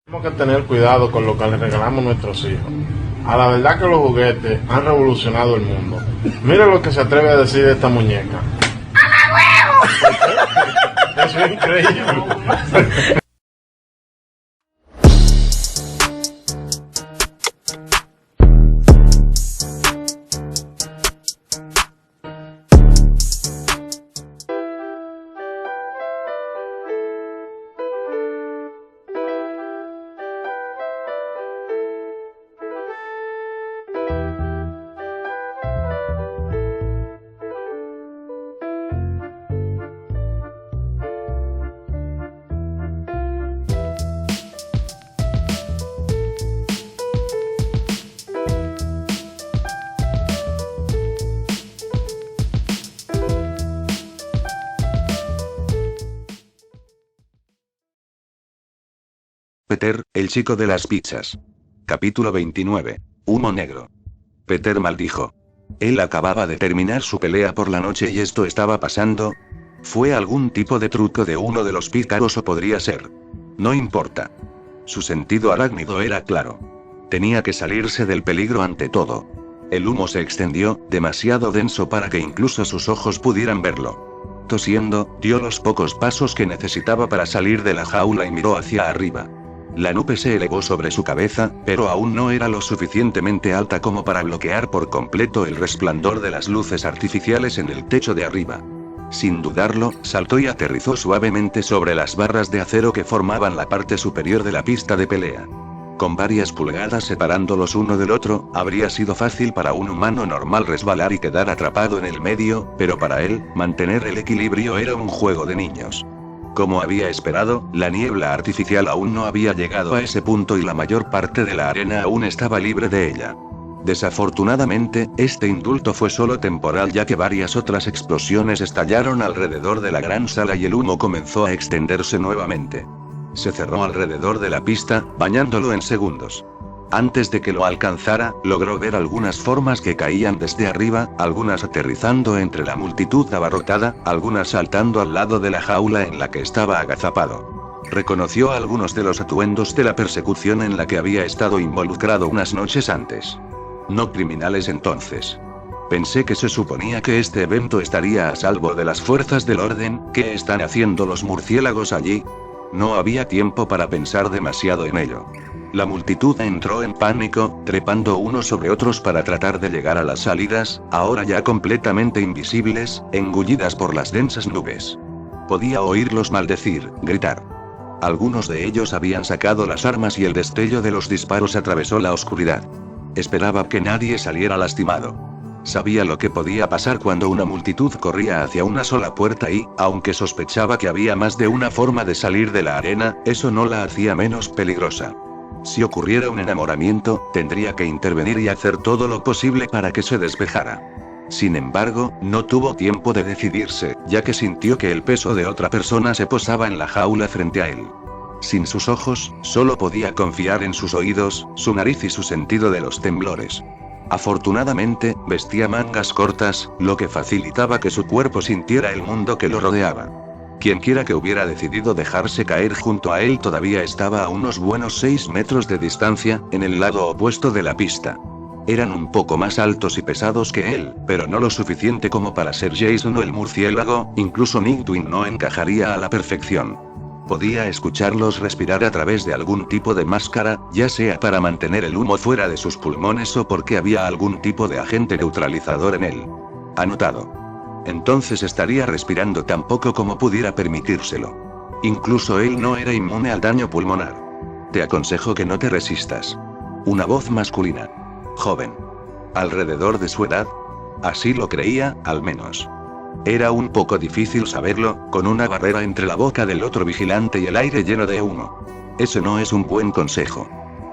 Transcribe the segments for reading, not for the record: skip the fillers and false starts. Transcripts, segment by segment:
Tenemos que tener cuidado con lo que le regalamos a nuestros hijos. A la verdad que los juguetes han revolucionado el mundo. Mira lo que se atreve a decir de esta muñeca. Eso es increíble. Peter, el chico de las pizzas. Capítulo 29. Humo negro. Peter maldijo. Él acababa de terminar su pelea por la noche y esto estaba pasando. ¿Fue algún tipo de truco de uno de los pícaros o podría ser? No importa. Su sentido arácnido era claro. Tenía que salirse del peligro ante todo. El humo se extendió, demasiado denso para que incluso sus ojos pudieran verlo. Tosiendo, dio los pocos pasos que necesitaba para salir de la jaula y miró hacia arriba. La nube se elevó sobre su cabeza, pero aún no era lo suficientemente alta como para bloquear por completo el resplandor de las luces artificiales en el techo de arriba. Sin dudarlo, saltó y aterrizó suavemente sobre las barras de acero que formaban la parte superior de la pista de pelea. Con varias pulgadas separándolos uno del otro, habría sido fácil para un humano normal resbalar y quedar atrapado en el medio, pero para él, mantener el equilibrio era un juego de niños. Como había esperado, la niebla artificial aún no había llegado a ese punto y la mayor parte de la arena aún estaba libre de ella. Desafortunadamente, este indulto fue solo temporal ya que varias otras explosiones estallaron alrededor de la gran sala y el humo comenzó a extenderse nuevamente. Se cerró alrededor de la pista, bañándolo en segundos. Antes de que lo alcanzara, logró ver algunas formas que caían desde arriba, algunas aterrizando entre la multitud abarrotada, algunas saltando al lado de la jaula en la que estaba agazapado. Reconoció algunos de los atuendos de la persecución en la que había estado involucrado unas noches antes. No criminales entonces. Pensé que se suponía que este evento estaría a salvo de las fuerzas del orden. ¿Qué están haciendo los murciélagos allí? No había tiempo para pensar demasiado en ello. La multitud entró en pánico, trepando unos sobre otros para tratar de llegar a las salidas, ahora ya completamente invisibles, engullidas por las densas nubes. Podía oírlos maldecir, gritar. Algunos de ellos habían sacado las armas y el destello de los disparos atravesó la oscuridad. Esperaba que nadie saliera lastimado. Sabía lo que podía pasar cuando una multitud corría hacia una sola puerta y, aunque sospechaba que había más de una forma de salir de la arena, eso no la hacía menos peligrosa. Si ocurriera un enamoramiento, tendría que intervenir y hacer todo lo posible para que se despejara. Sin embargo, no tuvo tiempo de decidirse, ya que sintió que el peso de otra persona se posaba en la jaula frente a él. Sin sus ojos, solo podía confiar en sus oídos, su nariz y su sentido de los temblores. Afortunadamente, vestía mangas cortas, lo que facilitaba que su cuerpo sintiera el mundo que lo rodeaba. Quienquiera que hubiera decidido dejarse caer junto a él todavía estaba a unos buenos 6 metros de distancia, en el lado opuesto de la pista. Eran un poco más altos y pesados que él, pero no lo suficiente como para ser Jason o el murciélago, incluso Nightwing no encajaría a la perfección. Podía escucharlos respirar a través de algún tipo de máscara, ya sea para mantener el humo fuera de sus pulmones o porque había algún tipo de agente neutralizador en él. Anotado. Entonces estaría respirando tan poco como pudiera permitírselo. Incluso él no era inmune al daño pulmonar. Te aconsejo que no te resistas. Una voz masculina. Joven. Alrededor de su edad. Así lo creía, al menos. Era un poco difícil saberlo, con una barrera entre la boca del otro vigilante y el aire lleno de humo. Ese no es un buen consejo.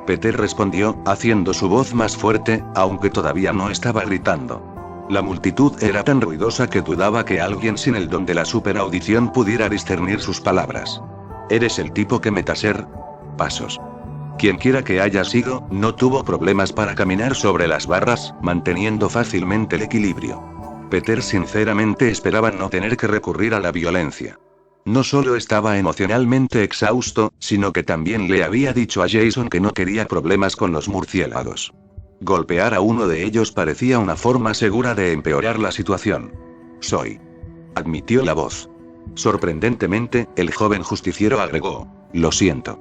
Peter respondió, haciendo su voz más fuerte, aunque todavía no estaba gritando. La multitud era tan ruidosa que dudaba que alguien sin el don de la superaudición pudiera discernir sus palabras. ¿Eres el tipo que metaser? Pasos. Quienquiera que haya sido, no tuvo problemas para caminar sobre las barras, manteniendo fácilmente el equilibrio. Peter sinceramente esperaba no tener que recurrir a la violencia. No solo estaba emocionalmente exhausto, sino que también le había dicho a Jason que no quería problemas con los murciélagos. Golpear a uno de ellos parecía una forma segura de empeorar la situación. Admitió la voz. Sorprendentemente, el joven justiciero agregó: lo siento.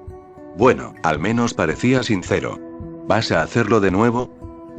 Bueno, al menos parecía sincero. ¿Vas a hacerlo de nuevo?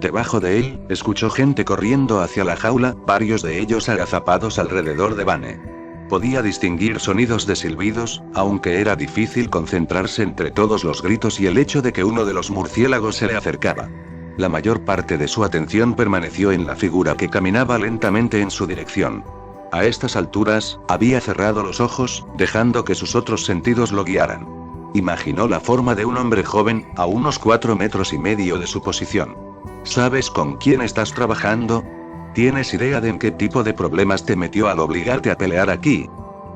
Debajo de él, escuchó gente corriendo hacia la jaula, varios de ellos agazapados alrededor de Vane. Podía distinguir sonidos de silbidos, aunque era difícil concentrarse entre todos los gritos y el hecho de que uno de los murciélagos se le acercaba. La mayor parte de su atención permaneció en la figura que caminaba lentamente en su dirección. A estas alturas, había cerrado los ojos, dejando que sus otros sentidos lo guiaran. Imaginó la forma de un hombre joven, a unos 4,5 metros de su posición. ¿Sabes con quién estás trabajando? ¿Tienes idea de en qué tipo de problemas te metió al obligarte a pelear aquí?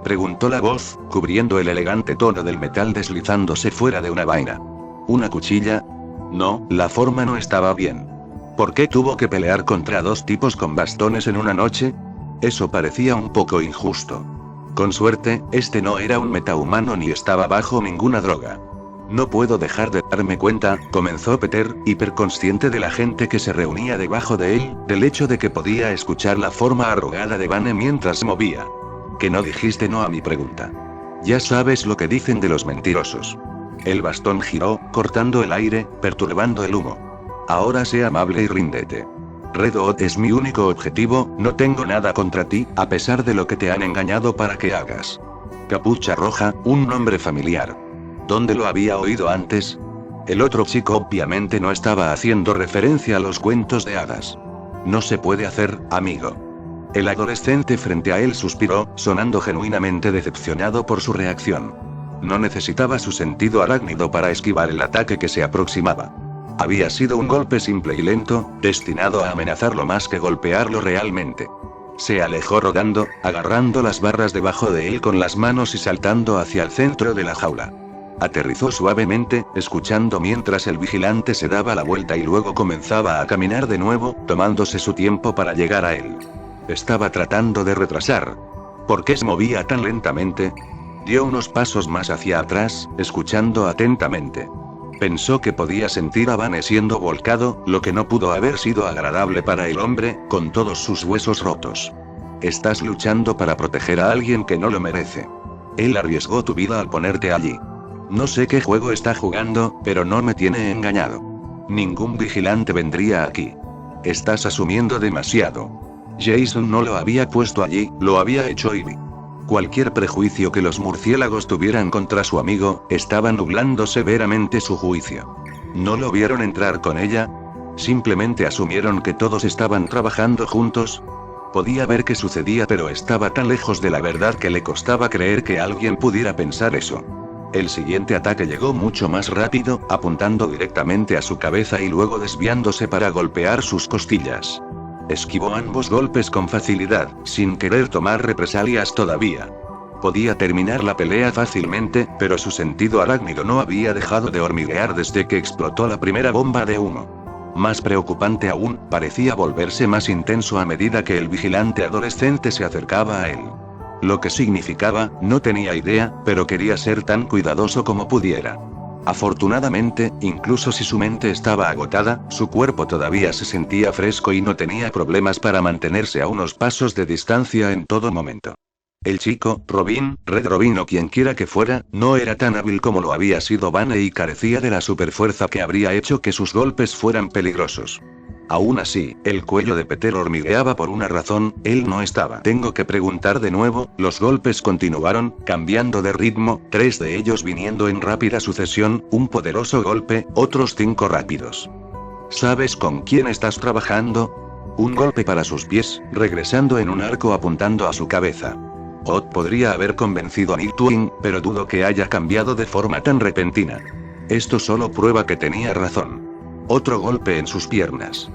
Preguntó la voz, cubriendo el elegante tono del metal deslizándose fuera de una vaina. ¿Una cuchilla? No, la forma no estaba bien. ¿Por qué tuvo que pelear contra dos tipos con bastones en una noche? Eso parecía un poco injusto. Con suerte, este no era un metahumano ni estaba bajo ninguna droga. No puedo dejar de darme cuenta, comenzó Peter, hiperconsciente de la gente que se reunía debajo de él, del hecho de que podía escuchar la forma arrugada de Vane mientras se movía. Que no dijiste no a mi pregunta. Ya sabes lo que dicen de los mentirosos. El bastón giró, cortando el aire, perturbando el humo. Ahora sé amable y ríndete. Red Hood es mi único objetivo, no tengo nada contra ti, a pesar de lo que te han engañado para que hagas. Capucha Roja, un nombre familiar. ¿Dónde lo había oído antes? El otro chico obviamente no estaba haciendo referencia a los cuentos de hadas. No se puede hacer, amigo. El adolescente frente a él suspiró, sonando genuinamente decepcionado por su reacción. No necesitaba su sentido arácnido para esquivar el ataque que se aproximaba. Había sido un golpe simple y lento, destinado a amenazarlo más que golpearlo realmente. Se alejó rodando, agarrando las barras debajo de él con las manos y saltando hacia el centro de la jaula. Aterrizó suavemente, escuchando mientras el vigilante se daba la vuelta y luego comenzaba a caminar de nuevo, tomándose su tiempo para llegar a él. Estaba tratando de retrasar. ¿Por qué se movía tan lentamente? Dio unos pasos más hacia atrás, escuchando atentamente. Pensó que podía sentir a Vane siendo volcado, lo que no pudo haber sido agradable para el hombre, con todos sus huesos rotos. Estás luchando para proteger a alguien que no lo merece. Él arriesgó tu vida al ponerte allí. No sé qué juego está jugando, pero no me tiene engañado. Ningún vigilante vendría aquí. Estás asumiendo demasiado. Jason no lo había puesto allí, lo había hecho Ivy. Cualquier prejuicio que los murciélagos tuvieran contra su amigo, estaba nublando severamente su juicio. ¿No lo vieron entrar con ella? ¿Simplemente asumieron que todos estaban trabajando juntos? Podía ver qué sucedía, pero estaba tan lejos de la verdad que le costaba creer que alguien pudiera pensar eso. El siguiente ataque llegó mucho más rápido, apuntando directamente a su cabeza y luego desviándose para golpear sus costillas. Esquivó ambos golpes con facilidad, sin querer tomar represalias todavía. Podía terminar la pelea fácilmente, pero su sentido arácnido no había dejado de hormiguear desde que explotó la primera bomba de humo. Más preocupante aún, parecía volverse más intenso a medida que el vigilante adolescente se acercaba a él. Lo que significaba, no tenía idea, pero quería ser tan cuidadoso como pudiera. Afortunadamente, incluso si su mente estaba agotada, su cuerpo todavía se sentía fresco y no tenía problemas para mantenerse a unos pasos de distancia en todo momento. El chico, Robin, Red Robin o quien quiera que fuera, no era tan hábil como lo había sido Vane y carecía de la superfuerza que habría hecho que sus golpes fueran peligrosos. Aún así, el cuello de Peter hormigueaba por una razón, él no estaba. Tengo que preguntar de nuevo, los golpes continuaron, cambiando de ritmo, 3 de ellos viniendo en rápida sucesión, un poderoso golpe, otros 5 rápidos. ¿Sabes con quién estás trabajando? Un golpe para sus pies, regresando en un arco apuntando a su cabeza. Odd podría haber convencido a Nightwing, pero dudo que haya cambiado de forma tan repentina. Esto solo prueba que tenía razón. Otro golpe en sus piernas.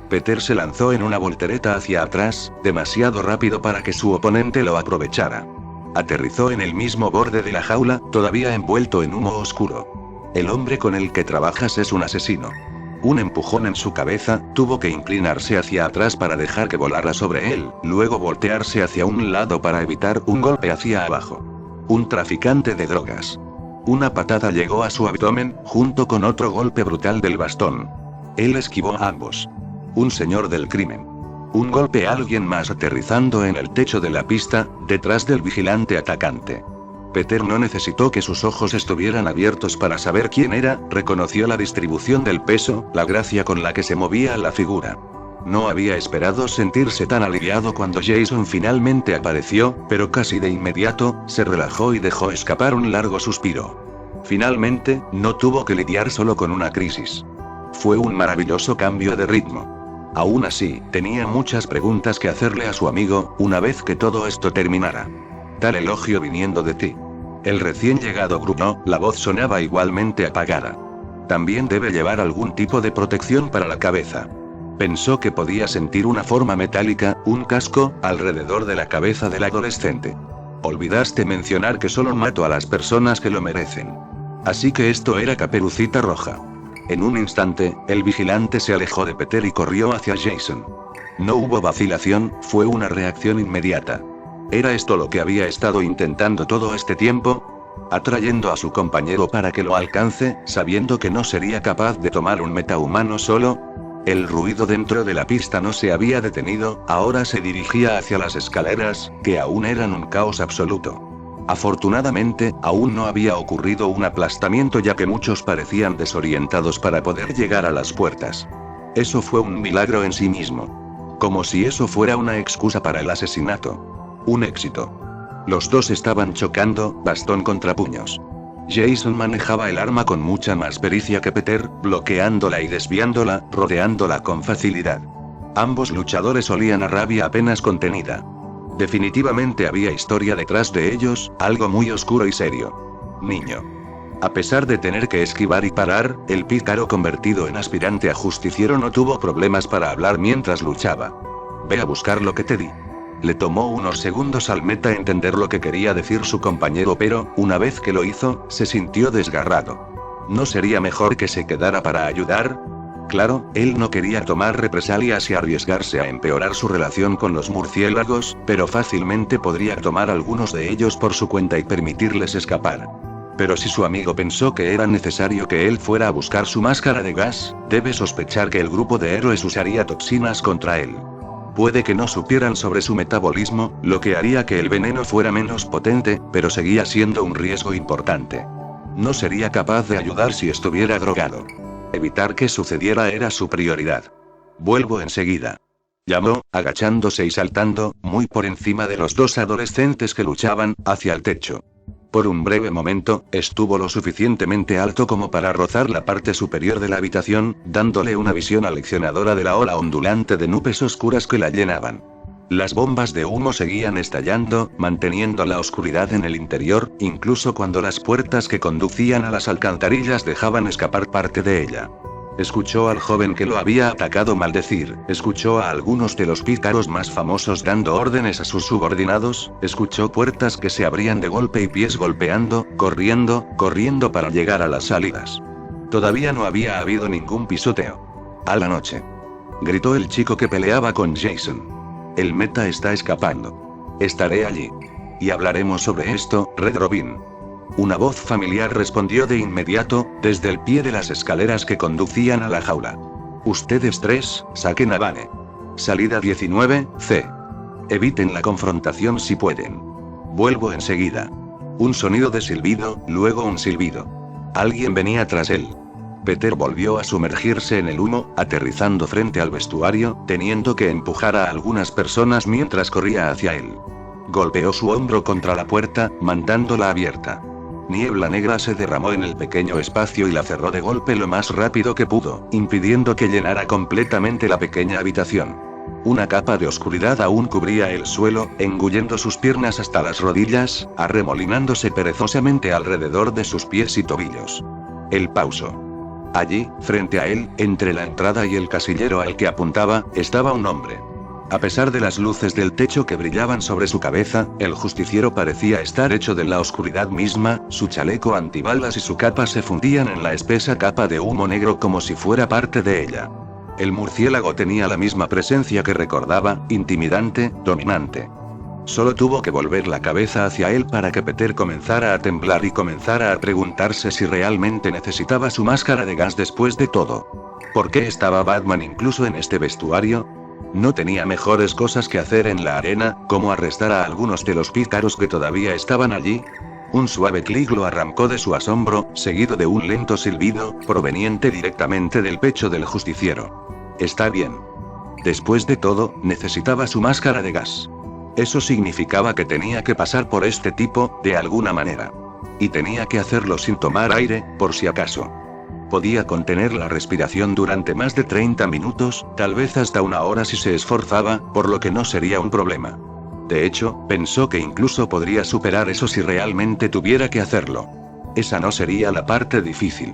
Peter se lanzó en una voltereta hacia atrás, demasiado rápido para que su oponente lo aprovechara. Aterrizó en el mismo borde de la jaula, todavía envuelto en humo oscuro. El hombre con el que trabajas es un asesino. Un empujón en su cabeza, tuvo que inclinarse hacia atrás para dejar que volara sobre él, luego voltearse hacia un lado para evitar un golpe hacia abajo. Un traficante de drogas. Una patada llegó a su abdomen, junto con otro golpe brutal del bastón. Él esquivó a ambos. Un señor del crimen. Un golpe a alguien más aterrizando en el techo de la pista, detrás del vigilante atacante. Peter no necesitó que sus ojos estuvieran abiertos para saber quién era, reconoció la distribución del peso, la gracia con la que se movía la figura. No había esperado sentirse tan aliviado cuando Jason finalmente apareció, pero casi de inmediato, se relajó y dejó escapar un largo suspiro. Finalmente, no tuvo que lidiar solo con una crisis. Fue un maravilloso cambio de ritmo. Aún así, tenía muchas preguntas que hacerle a su amigo, una vez que todo esto terminara. Tal elogio viniendo de ti. El recién llegado gruñó, la voz sonaba igualmente apagada. También debe llevar algún tipo de protección para la cabeza. Pensó que podía sentir una forma metálica, un casco, alrededor de la cabeza del adolescente. Olvidaste mencionar que solo mato a las personas que lo merecen. Así que esto era Caperucita Roja. En un instante, el vigilante se alejó de Peter y corrió hacia Jason. No hubo vacilación, fue una reacción inmediata. ¿Era esto lo que había estado intentando todo este tiempo? Atrayendo a su compañero para que lo alcance, sabiendo que no sería capaz de tomar un metahumano solo. El ruido dentro de la pista no se había detenido, ahora se dirigía hacia las escaleras, que aún eran un caos absoluto. Afortunadamente, aún no había ocurrido un aplastamiento ya que muchos parecían desorientados para poder llegar a las puertas. Eso fue un milagro en sí mismo. Como si eso fuera una excusa para el asesinato. Un éxito. Los dos estaban chocando, bastón contra puños. Jason manejaba el arma con mucha más pericia que Peter, bloqueándola y desviándola, rodeándola con facilidad. Ambos luchadores olían a rabia apenas contenida. Definitivamente había historia detrás de ellos, algo muy oscuro y serio. Niño. A pesar de tener que esquivar y parar, el pícaro convertido en aspirante a justiciero no tuvo problemas para hablar mientras luchaba. Ve a buscar lo que te di. Le tomó unos segundos al meta entender lo que quería decir su compañero, pero, una vez que lo hizo, se sintió desgarrado. ¿No sería mejor que se quedara para ayudar? Claro, él no quería tomar represalias y arriesgarse a empeorar su relación con los murciélagos, pero fácilmente podría tomar algunos de ellos por su cuenta y permitirles escapar. Pero si su amigo pensó que era necesario que él fuera a buscar su máscara de gas, debe sospechar que el grupo de héroes usaría toxinas contra él. Puede que no supieran sobre su metabolismo, lo que haría que el veneno fuera menos potente, pero seguía siendo un riesgo importante. No sería capaz de ayudar si estuviera drogado. Evitar que sucediera era su prioridad. Vuelvo enseguida. Llamó, agachándose y saltando, muy por encima de los dos adolescentes que luchaban, hacia el techo. Por un breve momento, estuvo lo suficientemente alto como para rozar la parte superior de la habitación, dándole una visión aleccionadora de la ola ondulante de nubes oscuras que la llenaban. Las bombas de humo seguían estallando, manteniendo la oscuridad en el interior, incluso cuando las puertas que conducían a las alcantarillas dejaban escapar parte de ella. Escuchó al joven que lo había atacado maldecir, escuchó a algunos de los pícaros más famosos dando órdenes a sus subordinados, escuchó puertas que se abrían de golpe y pies golpeando, corriendo para llegar a las salidas. Todavía no había habido ningún pisoteo. A la noche. Gritó el chico que peleaba con Jason. El meta está escapando. Estaré allí. Y hablaremos sobre esto, Red Robin. Una voz familiar respondió de inmediato, desde el pie de las escaleras que conducían a la jaula. Ustedes tres, saquen a Vane. Salida 19C. Eviten la confrontación si pueden. Vuelvo enseguida. Un sonido de silbido, luego un silbido. Alguien venía tras él. Peter volvió a sumergirse en el humo, aterrizando frente al vestuario, teniendo que empujar a algunas personas mientras corría hacia él. Golpeó su hombro contra la puerta, mandándola abierta. Niebla negra se derramó en el pequeño espacio y la cerró de golpe lo más rápido que pudo, impidiendo que llenara completamente la pequeña habitación. Una capa de oscuridad aún cubría el suelo, engullendo sus piernas hasta las rodillas, arremolinándose perezosamente alrededor de sus pies y tobillos. Él pausó. Allí, frente a él, entre la entrada y el casillero al que apuntaba, estaba un hombre. A pesar de las luces del techo que brillaban sobre su cabeza, el justiciero parecía estar hecho de la oscuridad misma, su chaleco antibalas y su capa se fundían en la espesa capa de humo negro como si fuera parte de ella. El murciélago tenía la misma presencia que recordaba, intimidante, dominante. Solo tuvo que volver la cabeza hacia él para que Peter comenzara a temblar y comenzara a preguntarse si realmente necesitaba su máscara de gas después de todo. ¿Por qué estaba Batman incluso en este vestuario? ¿No tenía mejores cosas que hacer en la arena, como arrestar a algunos de los pícaros que todavía estaban allí? Un suave clic lo arrancó de su asombro, seguido de un lento silbido, proveniente directamente del pecho del justiciero. Está bien. Después de todo, necesitaba su máscara de gas. Eso significaba que tenía que pasar por este tipo, de alguna manera. Y tenía que hacerlo sin tomar aire, por si acaso. Podía contener la respiración durante más de 30 minutos, tal vez hasta una hora si se esforzaba, por lo que no sería un problema. De hecho, pensó que incluso podría superar eso si realmente tuviera que hacerlo. Esa no sería la parte difícil.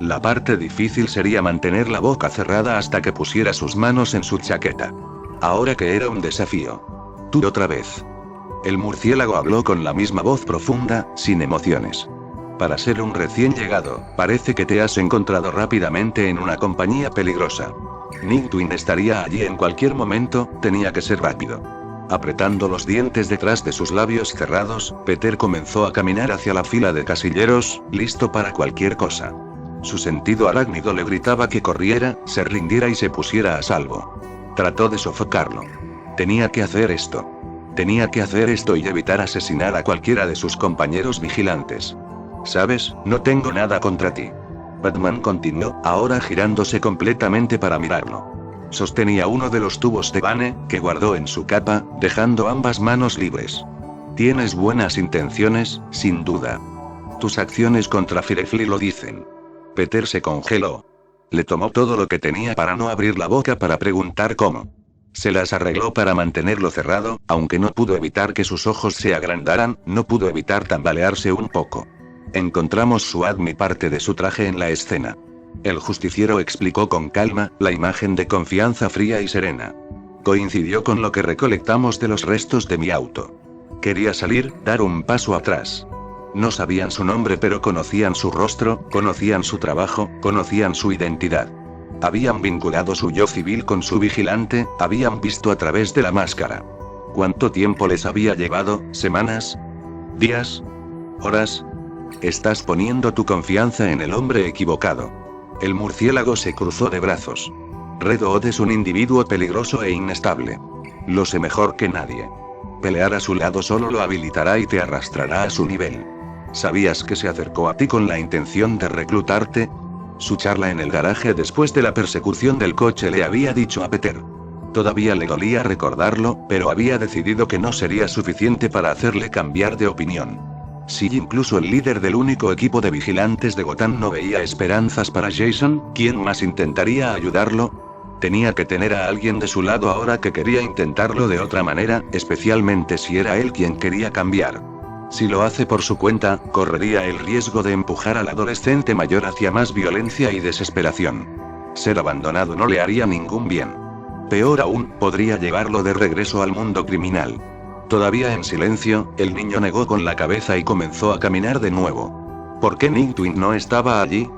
La parte difícil sería mantener la boca cerrada hasta que pusiera sus manos en su chaqueta. Ahora que era un desafío. Tú otra vez. El murciélago habló con la misma voz profunda, sin emociones. Para ser un recién llegado, parece que te has encontrado rápidamente en una compañía peligrosa. Nightwing estaría allí en cualquier momento, tenía que ser rápido. Apretando los dientes detrás de sus labios cerrados, Peter comenzó a caminar hacia la fila de casilleros, listo para cualquier cosa. Su sentido arácnido le gritaba que corriera, se rindiera y se pusiera a salvo. Trató de sofocarlo. Tenía que hacer esto. Tenía que hacer esto y evitar asesinar a cualquiera de sus compañeros vigilantes. ¿Sabes? No tengo nada contra ti. Batman continuó, ahora girándose completamente para mirarlo. Sostenía uno de los tubos de Bane, que guardó en su capa, dejando ambas manos libres. Tienes buenas intenciones, sin duda. Tus acciones contra Firefly lo dicen. Peter se congeló. Le tomó todo lo que tenía para no abrir la boca para preguntar cómo. Se las arregló para mantenerlo cerrado, aunque no pudo evitar que sus ojos se agrandaran, no pudo evitar tambalearse un poco. Encontramos su y parte de su traje en la escena. El justiciero explicó con calma, la imagen de confianza fría y serena. Coincidió con lo que recolectamos de los restos de mi auto. Quería salir, dar un paso atrás. No sabían su nombre pero conocían su rostro, conocían su trabajo, conocían su identidad. Habían vinculado su yo civil con su vigilante, habían visto a través de la máscara. ¿Cuánto tiempo les había llevado? ¿Semanas? ¿Días? ¿Horas? Estás poniendo tu confianza en el hombre equivocado. El murciélago se cruzó de brazos. Red Hood es un individuo peligroso e inestable. Lo sé mejor que nadie. Pelear a su lado solo lo habilitará y te arrastrará a su nivel. ¿Sabías que se acercó a ti con la intención de reclutarte? Su charla en el garaje después de la persecución del coche le había dicho a Peter. Todavía le dolía recordarlo, pero había decidido que no sería suficiente para hacerle cambiar de opinión. Si incluso el líder del único equipo de vigilantes de Gotham no veía esperanzas para Jason, ¿quién más intentaría ayudarlo? Tenía que tener a alguien de su lado ahora que quería intentarlo de otra manera, especialmente si era él quien quería cambiar. Si lo hace por su cuenta, correría el riesgo de empujar al adolescente mayor hacia más violencia y desesperación. Ser abandonado no le haría ningún bien. Peor aún, podría llevarlo de regreso al mundo criminal. Todavía en silencio, el niño negó con la cabeza y comenzó a caminar de nuevo. ¿Por qué Nightwing no estaba allí?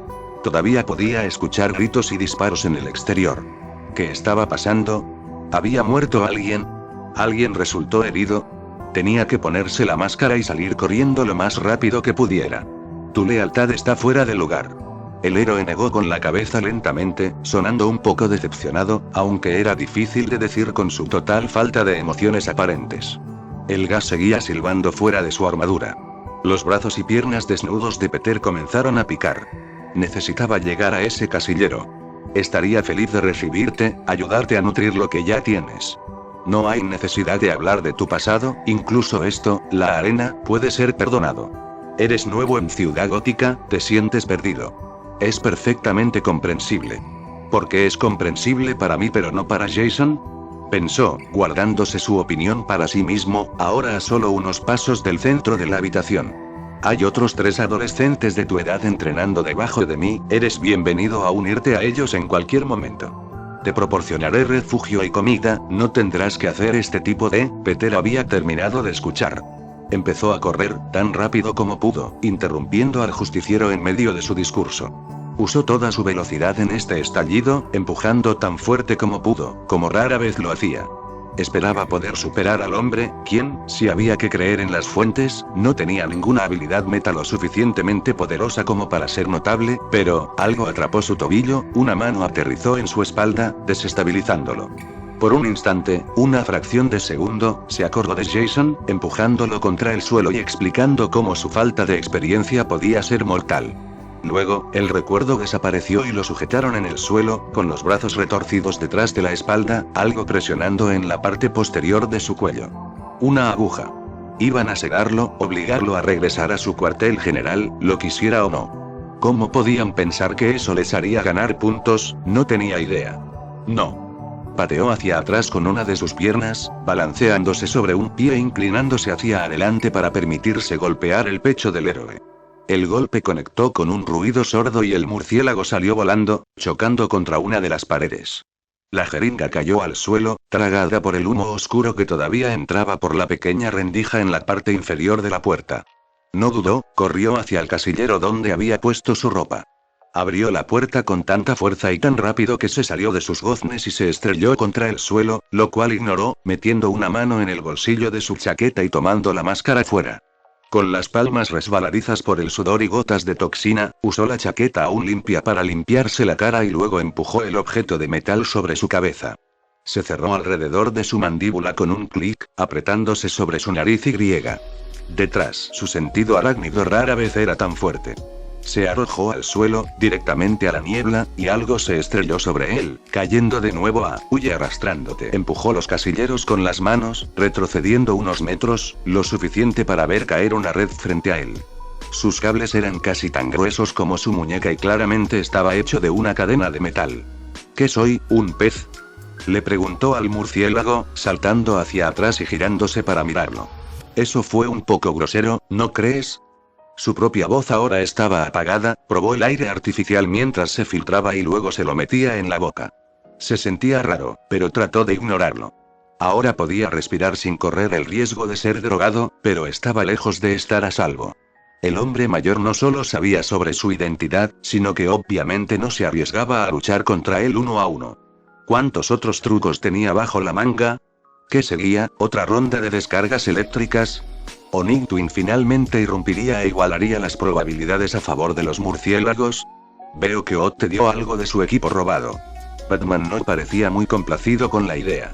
Todavía podía escuchar gritos y disparos en el exterior. ¿Qué estaba pasando? ¿Había muerto alguien? ¿Alguien resultó herido? Tenía que ponerse la máscara y salir corriendo lo más rápido que pudiera. Tu lealtad está fuera de lugar. El héroe negó con la cabeza lentamente, sonando un poco decepcionado, aunque era difícil de decir con su total falta de emociones aparentes. El gas seguía silbando fuera de su armadura. Los brazos y piernas desnudos de Peter comenzaron a picar. Necesitaba llegar a ese casillero. Estaría feliz de recibirte, ayudarte a nutrir lo que ya tienes. No hay necesidad de hablar de tu pasado, incluso esto, la arena, puede ser perdonado. Eres nuevo en Ciudad Gótica, te sientes perdido. Es perfectamente comprensible. ¿Por qué es comprensible para mí pero no para Jason? Pensó, guardándose su opinión para sí mismo, ahora a solo unos pasos del centro de la habitación. Hay otros 3 adolescentes de tu edad entrenando debajo de mí, eres bienvenido a unirte a ellos en cualquier momento. Te proporcionaré refugio y comida, no tendrás que hacer este tipo de... Peter había terminado de escuchar. Empezó a correr, tan rápido como pudo, interrumpiendo al justiciero en medio de su discurso. Usó toda su velocidad en este estallido, empujando tan fuerte como pudo, como rara vez lo hacía. Esperaba poder superar al hombre, quien, si había que creer en las fuentes, no tenía ninguna habilidad meta lo suficientemente poderosa como para ser notable, pero, algo atrapó su tobillo, una mano aterrizó en su espalda, desestabilizándolo. Por un instante, una fracción de segundo, se acordó de Jason, empujándolo contra el suelo y explicando cómo su falta de experiencia podía ser mortal. Luego, el recuerdo desapareció y lo sujetaron en el suelo, con los brazos retorcidos detrás de la espalda, algo presionando en la parte posterior de su cuello. Una aguja. Iban a sedarlo, obligarlo a regresar a su cuartel general, lo quisiera o no. ¿Cómo podían pensar que eso les haría ganar puntos? No tenía idea. No. Pateó hacia atrás con una de sus piernas, balanceándose sobre un pie e inclinándose hacia adelante para permitirse golpear el pecho del héroe. El golpe conectó con un ruido sordo y el murciélago salió volando, chocando contra una de las paredes. La jeringa cayó al suelo, tragada por el humo oscuro que todavía entraba por la pequeña rendija en la parte inferior de la puerta. No dudó, corrió hacia el casillero donde había puesto su ropa. Abrió la puerta con tanta fuerza y tan rápido que se salió de sus goznes y se estrelló contra el suelo, lo cual ignoró, metiendo una mano en el bolsillo de su chaqueta y tomando la máscara fuera. Con las palmas resbaladizas por el sudor y gotas de toxina, usó la chaqueta aún limpia para limpiarse la cara y luego empujó el objeto de metal sobre su cabeza. Se cerró alrededor de su mandíbula con un clic, apretándose sobre su nariz y griega. Detrás, su sentido arácnido rara vez era tan fuerte. Se arrojó al suelo, directamente a la niebla, y algo se estrelló sobre él, cayendo de nuevo a «Huye arrastrándote». Empujó los casilleros con las manos, retrocediendo unos metros, lo suficiente para ver caer una red frente a él. Sus cables eran casi tan gruesos como su muñeca y claramente estaba hecho de una cadena de metal. ¿Qué soy, un pez?, le preguntó al murciélago, saltando hacia atrás y girándose para mirarlo. Eso fue un poco grosero, ¿no crees? Su propia voz ahora estaba apagada, probó el aire artificial mientras se filtraba y luego se lo metía en la boca. Se sentía raro, pero trató de ignorarlo. Ahora podía respirar sin correr el riesgo de ser drogado, pero estaba lejos de estar a salvo. El hombre mayor no solo sabía sobre su identidad, sino que obviamente no se arriesgaba a luchar contra él uno a uno. ¿Cuántos otros trucos tenía bajo la manga? ¿Qué seguía? ¿Otra ronda de descargas eléctricas? ¿O Nicktoon finalmente irrumpiría e igualaría las probabilidades a favor de los murciélagos? Veo que Ott te dio algo de su equipo robado. Batman no parecía muy complacido con la idea.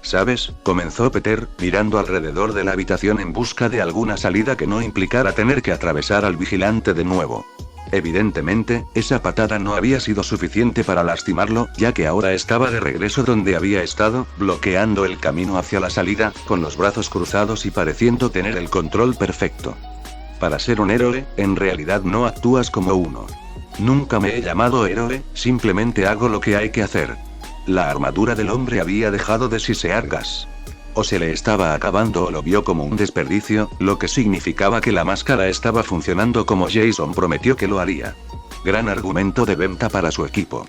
¿Sabes?, comenzó Peter, mirando alrededor de la habitación en busca de alguna salida que no implicara tener que atravesar al vigilante de nuevo. Evidentemente, esa patada no había sido suficiente para lastimarlo, ya que ahora estaba de regreso donde había estado, bloqueando el camino hacia la salida, con los brazos cruzados y pareciendo tener el control perfecto. Para ser un héroe, en realidad no actúas como uno. Nunca me he llamado héroe, simplemente hago lo que hay que hacer. La armadura del hombre había dejado de sisear gas. O se le estaba acabando o lo vio como un desperdicio, lo que significaba que la máscara estaba funcionando como Jason prometió que lo haría. Gran argumento de venta para su equipo.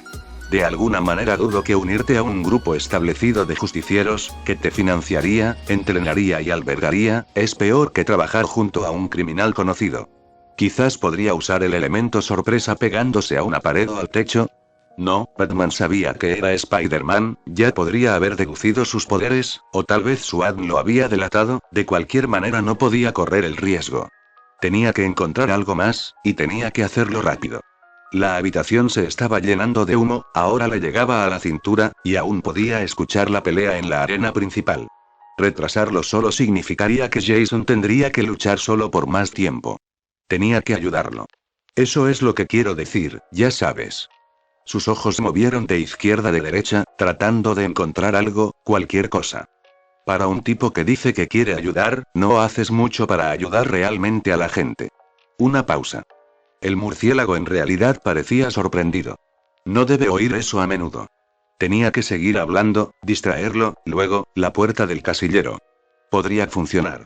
De alguna manera dudo que unirte a un grupo establecido de justicieros, que te financiaría, entrenaría y albergaría, es peor que trabajar junto a un criminal conocido. Quizás podría usar el elemento sorpresa pegándose a una pared o al techo. No, Batman sabía que era Spider-Man, ya podría haber deducido sus poderes, o tal vez su ADN lo había delatado, de cualquier manera no podía correr el riesgo. Tenía que encontrar algo más, y tenía que hacerlo rápido. La habitación se estaba llenando de humo, ahora le llegaba a la cintura, y aún podía escuchar la pelea en la arena principal. Retrasarlo solo significaría que Jason tendría que luchar solo por más tiempo. Tenía que ayudarlo. Eso es lo que quiero decir, ya sabes. Sus ojos movieron de izquierda a derecha, tratando de encontrar algo, cualquier cosa. Para un tipo que dice que quiere ayudar, no haces mucho para ayudar realmente a la gente. Una pausa. El murciélago en realidad parecía sorprendido. No debe oír eso a menudo. Tenía que seguir hablando, distraerlo, luego, la puerta del casillero. Podría funcionar.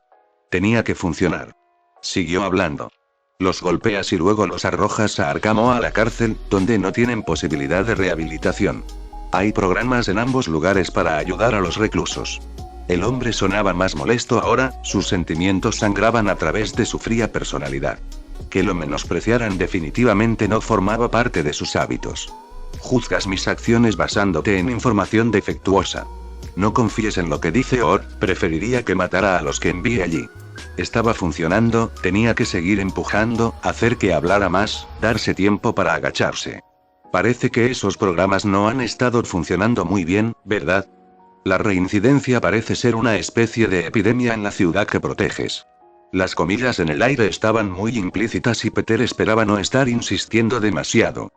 Tenía que funcionar. Siguió hablando. Los golpeas y luego los arrojas a Arkham o a la cárcel, donde no tienen posibilidad de rehabilitación. Hay programas en ambos lugares para ayudar a los reclusos. El hombre sonaba más molesto ahora, sus sentimientos sangraban a través de su fría personalidad. Que lo menospreciaran definitivamente no formaba parte de sus hábitos. Juzgas mis acciones basándote en información defectuosa. No confíes en lo que dice Or, preferiría que matara a los que envíe allí. Estaba funcionando, tenía que seguir empujando, hacer que hablara más, darse tiempo para agacharse. Parece que esos programas no han estado funcionando muy bien, ¿verdad? La reincidencia parece ser una especie de epidemia en la ciudad que proteges. Las comillas en el aire estaban muy implícitas y Peter esperaba no estar insistiendo demasiado.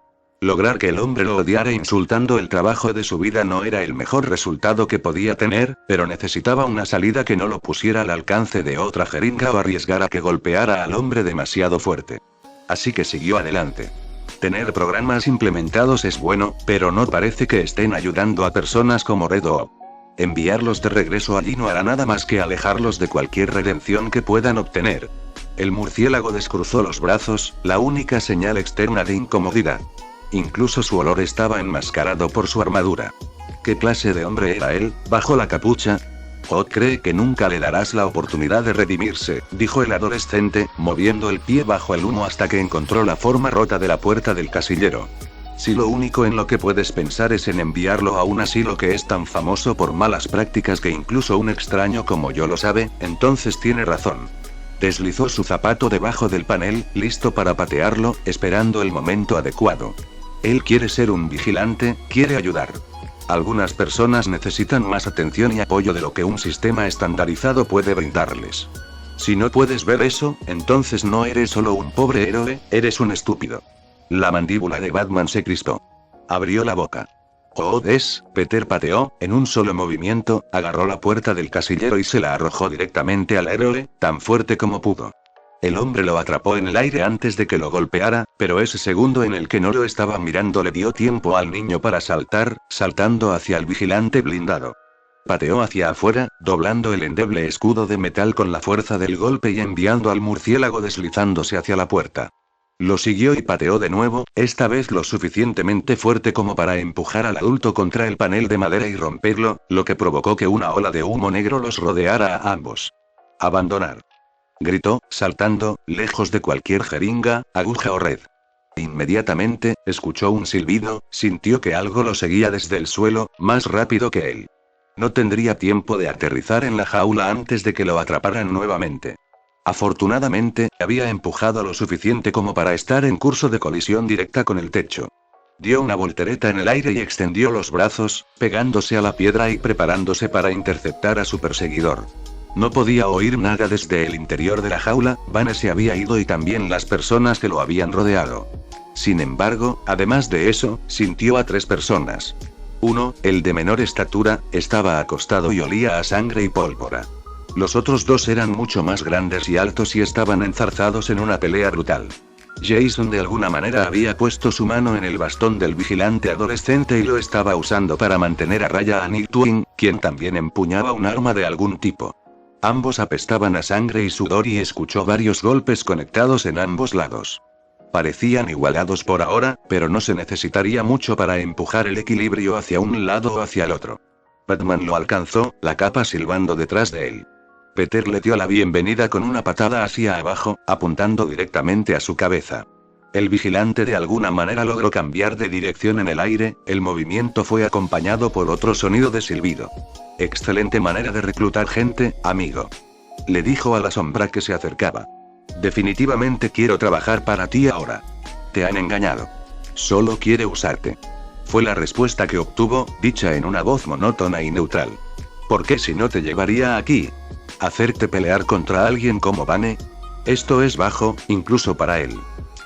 Lograr que el hombre lo odiara insultando el trabajo de su vida no era el mejor resultado que podía tener, pero necesitaba una salida que no lo pusiera al alcance de otra jeringa o arriesgara que golpeara al hombre demasiado fuerte. Así que siguió adelante. Tener programas implementados es bueno, pero no parece que estén ayudando a personas como Red Oak. Enviarlos de regreso allí no hará nada más que alejarlos de cualquier redención que puedan obtener. El murciélago descruzó los brazos, la única señal externa de incomodidad. Incluso su olor estaba enmascarado por su armadura. ¿Qué clase de hombre era él, bajo la capucha? Hod cree que nunca le darás la oportunidad de redimirse, dijo el adolescente, moviendo el pie bajo el humo hasta que encontró la forma rota de la puerta del casillero. Si lo único en lo que puedes pensar es en enviarlo a un asilo que es tan famoso por malas prácticas que incluso un extraño como yo lo sabe, entonces tiene razón. Deslizó su zapato debajo del panel, listo para patearlo, esperando el momento adecuado. Él quiere ser un vigilante, quiere ayudar. Algunas personas necesitan más atención y apoyo de lo que un sistema estandarizado puede brindarles. Si no puedes ver eso, entonces no eres solo un pobre héroe, eres un estúpido. La mandíbula de Batman se crispó. Abrió la boca. Peter pateó, en un solo movimiento, agarró la puerta del casillero y se la arrojó directamente al héroe, tan fuerte como pudo. El hombre lo atrapó en el aire antes de que lo golpeara, pero ese segundo en el que no lo estaba mirando le dio tiempo al niño para saltar, saltando hacia el vigilante blindado. Pateó hacia afuera, doblando el endeble escudo de metal con la fuerza del golpe y enviando al murciélago deslizándose hacia la puerta. Lo siguió y pateó de nuevo, esta vez lo suficientemente fuerte como para empujar al adulto contra el panel de madera y romperlo, lo que provocó que una ola de humo negro los rodeara a ambos. Abandonar. Gritó, saltando, lejos de cualquier jeringa, aguja o red. Inmediatamente, escuchó un silbido, sintió que algo lo seguía desde el suelo, más rápido que él. No tendría tiempo de aterrizar en la jaula antes de que lo atraparan nuevamente. Afortunadamente, había empujado lo suficiente como para estar en curso de colisión directa con el techo. Dio una voltereta en el aire y extendió los brazos, pegándose a la piedra y preparándose para interceptar a su perseguidor. No podía oír nada desde el interior de la jaula, Vane se había ido y también las personas que lo habían rodeado. Sin embargo, además de eso, sintió a 3 personas. Uno, el de menor estatura, estaba acostado y olía a sangre y pólvora. Los otros 2 eran mucho más grandes y altos y estaban enzarzados en una pelea brutal. Jason de alguna manera había puesto su mano en el bastón del vigilante adolescente y lo estaba usando para mantener a raya a Nick Twin, quien también empuñaba un arma de algún tipo. Ambos apestaban a sangre y sudor y escuchó varios golpes conectados en ambos lados. Parecían igualados por ahora, pero no se necesitaría mucho para empujar el equilibrio hacia un lado o hacia el otro. Batman lo alcanzó, la capa silbando detrás de él. Peter le dio la bienvenida con una patada hacia abajo, apuntando directamente a su cabeza. El vigilante de alguna manera logró cambiar de dirección en el aire, el movimiento fue acompañado por otro sonido de silbido. Excelente manera de reclutar gente, amigo. Le dijo a la sombra que se acercaba. Definitivamente quiero trabajar para ti ahora. Te han engañado. Solo quiere usarte. Fue la respuesta que obtuvo, dicha en una voz monótona y neutral. ¿Por qué si no te llevaría aquí? ¿Hacerte pelear contra alguien como Vane? Esto es bajo, incluso para él.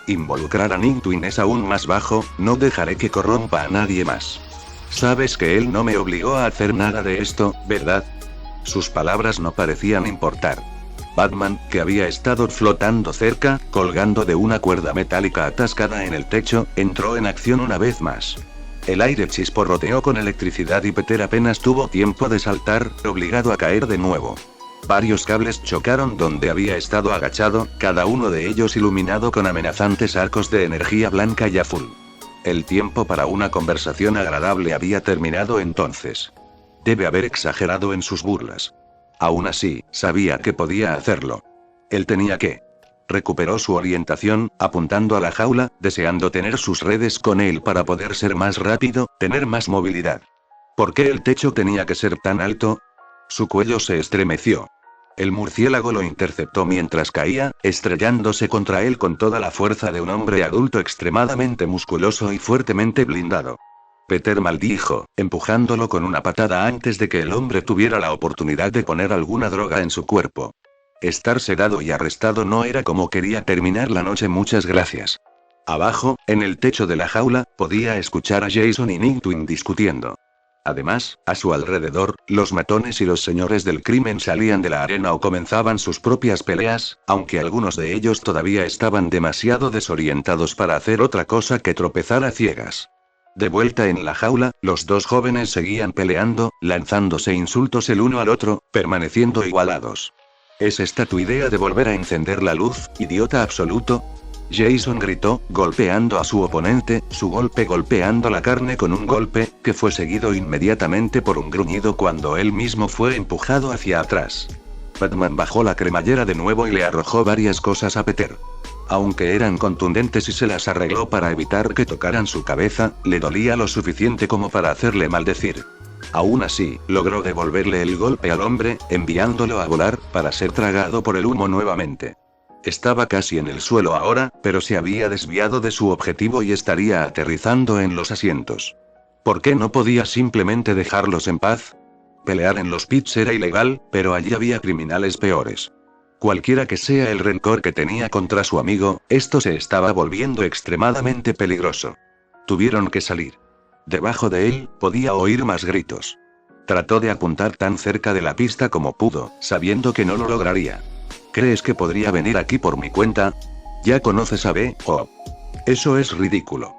Involucrar a Nick Twin es aún más bajo, no dejaré que corrompa a nadie más. Sabes que él no me obligó a hacer nada de esto, ¿verdad? Sus palabras no parecían importar. Batman, que había estado flotando cerca, colgando de una cuerda metálica atascada en el techo, entró en acción una vez más. El aire chisporroteó con electricidad y Peter apenas tuvo tiempo de saltar, obligado a caer de nuevo. Varios cables chocaron donde había estado agachado, cada uno de ellos iluminado con amenazantes arcos de energía blanca y azul. El tiempo para una conversación agradable había terminado entonces. Debe haber exagerado en sus burlas. Aún así, sabía que podía hacerlo. Él tenía que. Recuperó su orientación, apuntando a la jaula, deseando tener sus redes con él para poder ser más rápido, tener más movilidad. ¿Por qué el techo tenía que ser tan alto? Su cuello se estremeció. El murciélago lo interceptó mientras caía, estrellándose contra él con toda la fuerza de un hombre adulto extremadamente musculoso y fuertemente blindado. Peter maldijo, empujándolo con una patada antes de que el hombre tuviera la oportunidad de poner alguna droga en su cuerpo. Estar sedado y arrestado no era como quería terminar la noche. Muchas gracias. Abajo, en el techo de la jaula, podía escuchar a Jason y Nightwing discutiendo. Además, a su alrededor, los matones y los señores del crimen salían de la arena o comenzaban sus propias peleas, aunque algunos de ellos todavía estaban demasiado desorientados para hacer otra cosa que tropezar a ciegas. De vuelta en la jaula, los dos jóvenes seguían peleando, lanzándose insultos el uno al otro, permaneciendo igualados. ¿Es esta tu idea de volver a encender la luz, idiota absoluto? Jason gritó, golpeando a su oponente, su golpe golpeando la carne con un golpe, que fue seguido inmediatamente por un gruñido cuando él mismo fue empujado hacia atrás. Batman bajó la cremallera de nuevo y le arrojó varias cosas a Peter. Aunque eran contundentes y se las arregló para evitar que tocaran su cabeza, le dolía lo suficiente como para hacerle maldecir. Aún así, logró devolverle el golpe al hombre, enviándolo a volar, para ser tragado por el humo nuevamente. Estaba casi en el suelo ahora, pero se había desviado de su objetivo y estaría aterrizando en los asientos. ¿Por qué no podía simplemente dejarlos en paz? Pelear en los pits era ilegal, pero allí había criminales peores. Cualquiera que sea el rencor que tenía contra su amigo, esto se estaba volviendo extremadamente peligroso. Tuvieron que salir. Debajo de él, podía oír más gritos. Trató de apuntar tan cerca de la pista como pudo, sabiendo que no lo lograría. ¿Crees que podría venir aquí por mi cuenta? ¿Ya conoces a B.O.? Eso es ridículo.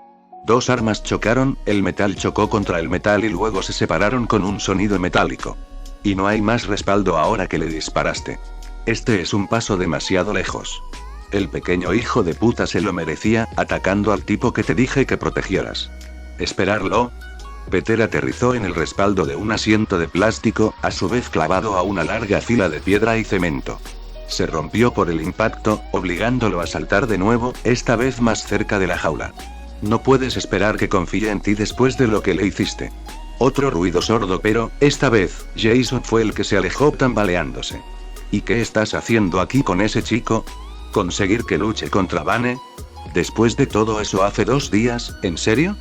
Dos armas chocaron, el metal chocó contra el metal y luego se separaron con un sonido metálico. Y no hay más respaldo ahora que le disparaste. Este es un paso demasiado lejos. El pequeño hijo de puta se lo merecía, atacando al tipo que te dije que protegieras. ¿Esperarlo? Peter aterrizó en el respaldo de un asiento de plástico, a su vez clavado a una larga fila de piedra y cemento. Se rompió por el impacto, obligándolo a saltar de nuevo, esta vez más cerca de la jaula. No puedes esperar que confíe en ti después de lo que le hiciste. Otro ruido sordo, pero, esta vez, Jason fue el que se alejó tambaleándose. ¿Y qué estás haciendo aquí con ese chico? ¿Conseguir que luche contra Bane? Después de todo eso hace 2 días, ¿en serio?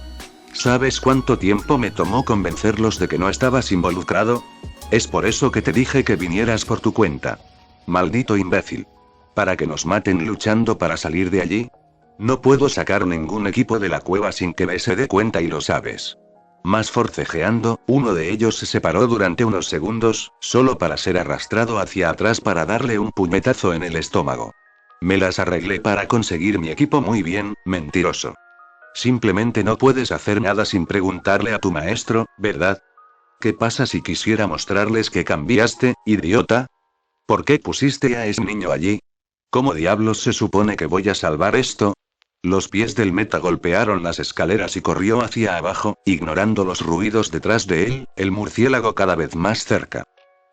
¿Sabes cuánto tiempo me tomó convencerlos de que no estabas involucrado? Es por eso que te dije que vinieras por tu cuenta. Maldito imbécil. ¿Para que nos maten luchando para salir de allí? No puedo sacar ningún equipo de la cueva sin que B se dé cuenta y lo sabes. Más forcejeando, uno de ellos se separó durante unos segundos, solo para ser arrastrado hacia atrás para darle un puñetazo en el estómago. Me las arreglé para conseguir mi equipo muy bien, mentiroso. Simplemente no puedes hacer nada sin preguntarle a tu maestro, ¿verdad? ¿Qué pasa si quisiera mostrarles que cambiaste, idiota? ¿Por qué pusiste a ese niño allí? ¿Cómo diablos se supone que voy a salvar esto? Los pies del meta golpearon las escaleras y corrió hacia abajo, ignorando los ruidos detrás de él, el murciélago cada vez más cerca.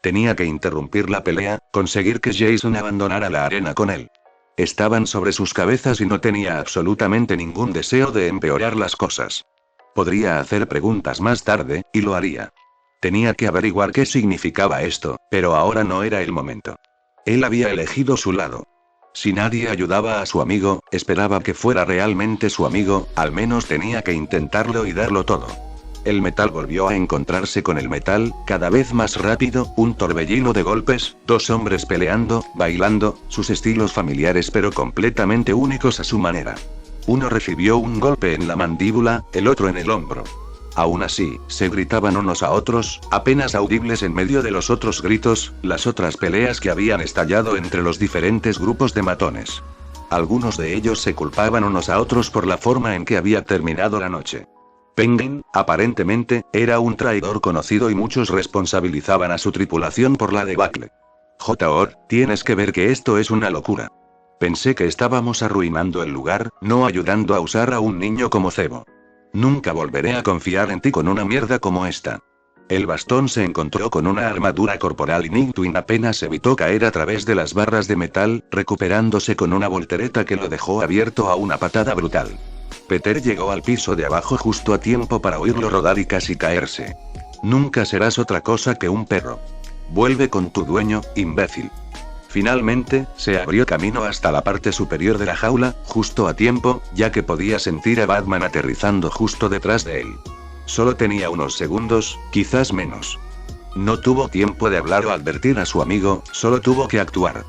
Tenía que interrumpir la pelea, conseguir que Jason abandonara la arena con él. Estaban sobre sus cabezas y no tenía absolutamente ningún deseo de empeorar las cosas. Podría hacer preguntas más tarde, y lo haría. Tenía que averiguar qué significaba esto, pero ahora no era el momento. Él había elegido su lado. Si nadie ayudaba a su amigo, esperaba que fuera realmente su amigo, al menos tenía que intentarlo y darlo todo. El metal volvió a encontrarse con el metal, cada vez más rápido, un torbellino de golpes, 2 hombres peleando, bailando, sus estilos familiares pero completamente únicos a su manera. Uno recibió un golpe en la mandíbula, el otro en el hombro. Aún así, se gritaban unos a otros, apenas audibles en medio de los otros gritos, las otras peleas que habían estallado entre los diferentes grupos de matones. Algunos de ellos se culpaban unos a otros por la forma en que había terminado la noche. Penguin, aparentemente, era un traidor conocido y muchos responsabilizaban a su tripulación por la debacle. J.O.R., tienes que ver que esto es una locura. Pensé que estábamos arruinando el lugar, no ayudando a usar a un niño como cebo. Nunca volveré a confiar en ti con una mierda como esta. El bastón se encontró con una armadura corporal y Nightwing apenas evitó caer a través de las barras de metal, recuperándose con una voltereta que lo dejó abierto a una patada brutal. Peter llegó al piso de abajo justo a tiempo para oírlo rodar y casi caerse. Nunca serás otra cosa que un perro. Vuelve con tu dueño, imbécil. Finalmente, se abrió camino hasta la parte superior de la jaula, justo a tiempo, ya que podía sentir a Batman aterrizando justo detrás de él. Solo tenía unos segundos, quizás menos. No tuvo tiempo de hablar o advertir a su amigo, solo tuvo que actuar.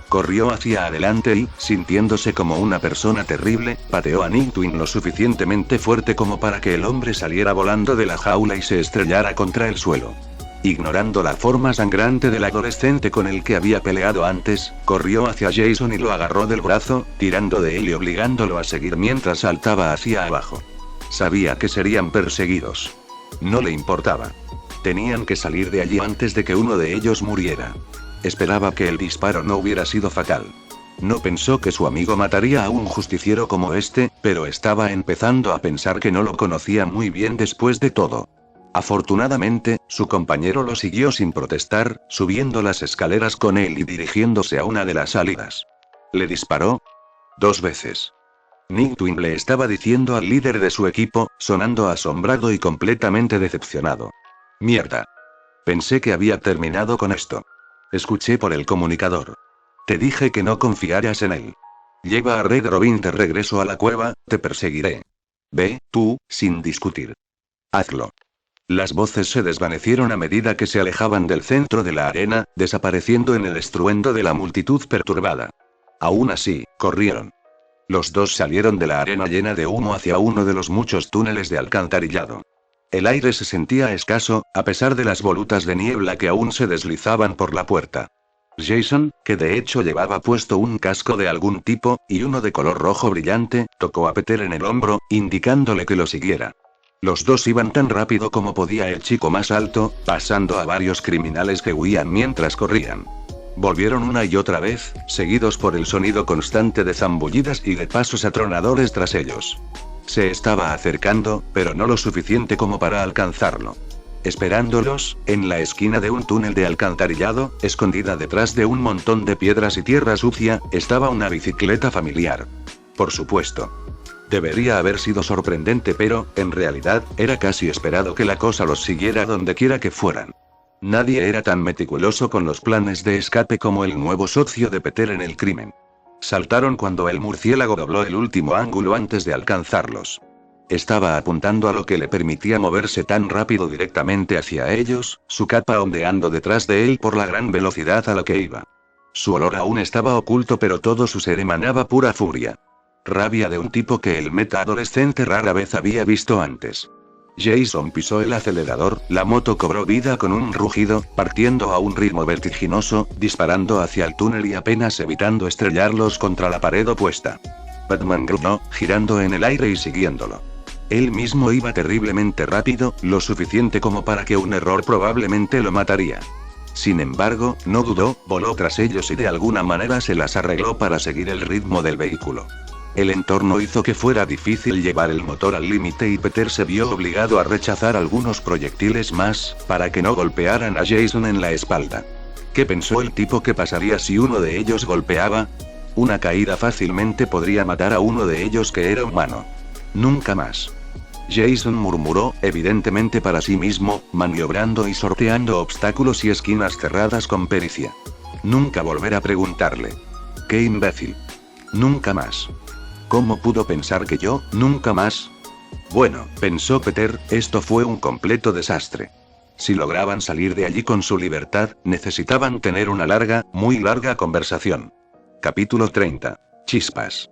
Corrió hacia adelante y, sintiéndose como una persona terrible, pateó a Nightwing lo suficientemente fuerte como para que el hombre saliera volando de la jaula y se estrellara contra el suelo. Ignorando la forma sangrante del adolescente con el que había peleado antes, corrió hacia Jason y lo agarró del brazo, tirando de él y obligándolo a seguir mientras saltaba hacia abajo. Sabía que serían perseguidos. No le importaba. Tenían que salir de allí antes de que uno de ellos muriera. Esperaba que el disparo no hubiera sido fatal. No pensó que su amigo mataría a un justiciero como este, pero estaba empezando a pensar que no lo conocía muy bien después de todo. Afortunadamente, su compañero lo siguió sin protestar, subiendo las escaleras con él y dirigiéndose a una de las salidas. ¿Le disparó? 2 veces. Nightwing le estaba diciendo al líder de su equipo, sonando asombrado y completamente decepcionado. Mierda. Pensé que había terminado con esto. Escuché por el comunicador. Te dije que no confiaras en él. Lleva a Red Robin de regreso a la cueva, te perseguiré. Ve, tú, sin discutir. Hazlo. Las voces se desvanecieron a medida que se alejaban del centro de la arena, desapareciendo en el estruendo de la multitud perturbada. Aún así, corrieron. Los dos salieron de la arena llena de humo hacia uno de los muchos túneles de alcantarillado. El aire se sentía escaso, a pesar de las volutas de niebla que aún se deslizaban por la puerta. Jason, que de hecho llevaba puesto un casco de algún tipo, y uno de color rojo brillante, tocó a Peter en el hombro, indicándole que lo siguiera. Los dos iban tan rápido como podía el chico más alto, pasando a varios criminales que huían mientras corrían. Volvieron una y otra vez, seguidos por el sonido constante de zambullidas y de pasos atronadores tras ellos. Se estaba acercando, pero no lo suficiente como para alcanzarlo. Esperándolos, en la esquina de un túnel de alcantarillado, escondida detrás de un montón de piedras y tierra sucia, estaba una bicicleta familiar. Por supuesto. Debería haber sido sorprendente, pero, en realidad, era casi esperado que la cosa los siguiera donde quiera que fueran. Nadie era tan meticuloso con los planes de escape como el nuevo socio de Peter en el crimen. Saltaron cuando el murciélago dobló el último ángulo antes de alcanzarlos. Estaba apuntando a lo que le permitía moverse tan rápido directamente hacia ellos, su capa ondeando detrás de él por la gran velocidad a la que iba. Su olor aún estaba oculto, pero todo su ser emanaba pura furia. Rabia de un tipo que el meta-adolescente rara vez había visto antes. Jason pisó el acelerador, la moto cobró vida con un rugido, partiendo a un ritmo vertiginoso, disparando hacia el túnel y apenas evitando estrellarlos contra la pared opuesta. Batman gruñó, girando en el aire y siguiéndolo. Él mismo iba terriblemente rápido, lo suficiente como para que un error probablemente lo mataría. Sin embargo, no dudó, voló tras ellos y de alguna manera se las arregló para seguir el ritmo del vehículo. El entorno hizo que fuera difícil llevar el motor al límite y Peter se vio obligado a rechazar algunos proyectiles más, para que no golpearan a Jason en la espalda. ¿Qué pensó el tipo que pasaría si uno de ellos golpeaba? Una caída fácilmente podría matar a uno de ellos que era humano. Nunca más. Jason murmuró, evidentemente para sí mismo, maniobrando y sorteando obstáculos y esquinas cerradas con pericia. Nunca volver a preguntarle. ¡Qué imbécil! Nunca más. ¿Cómo pudo pensar que yo, nunca más? Bueno, pensó Peter, esto fue un completo desastre. Si lograban salir de allí con su libertad, necesitaban tener una larga, muy larga conversación. Capítulo 30. Chispas.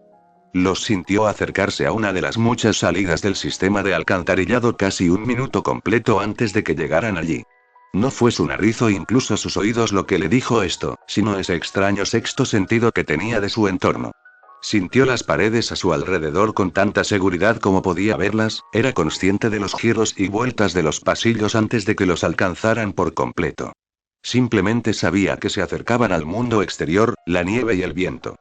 Los sintió acercarse a una de las muchas salidas del sistema de alcantarillado casi un minuto completo antes de que llegaran allí. No fue su nariz o incluso sus oídos lo que le dijo esto, sino ese extraño sexto sentido que tenía de su entorno. Sintió las paredes a su alrededor con tanta seguridad como podía verlas, era consciente de los giros y vueltas de los pasillos antes de que los alcanzaran por completo. Simplemente sabía que se acercaban al mundo exterior, la nieve y el viento.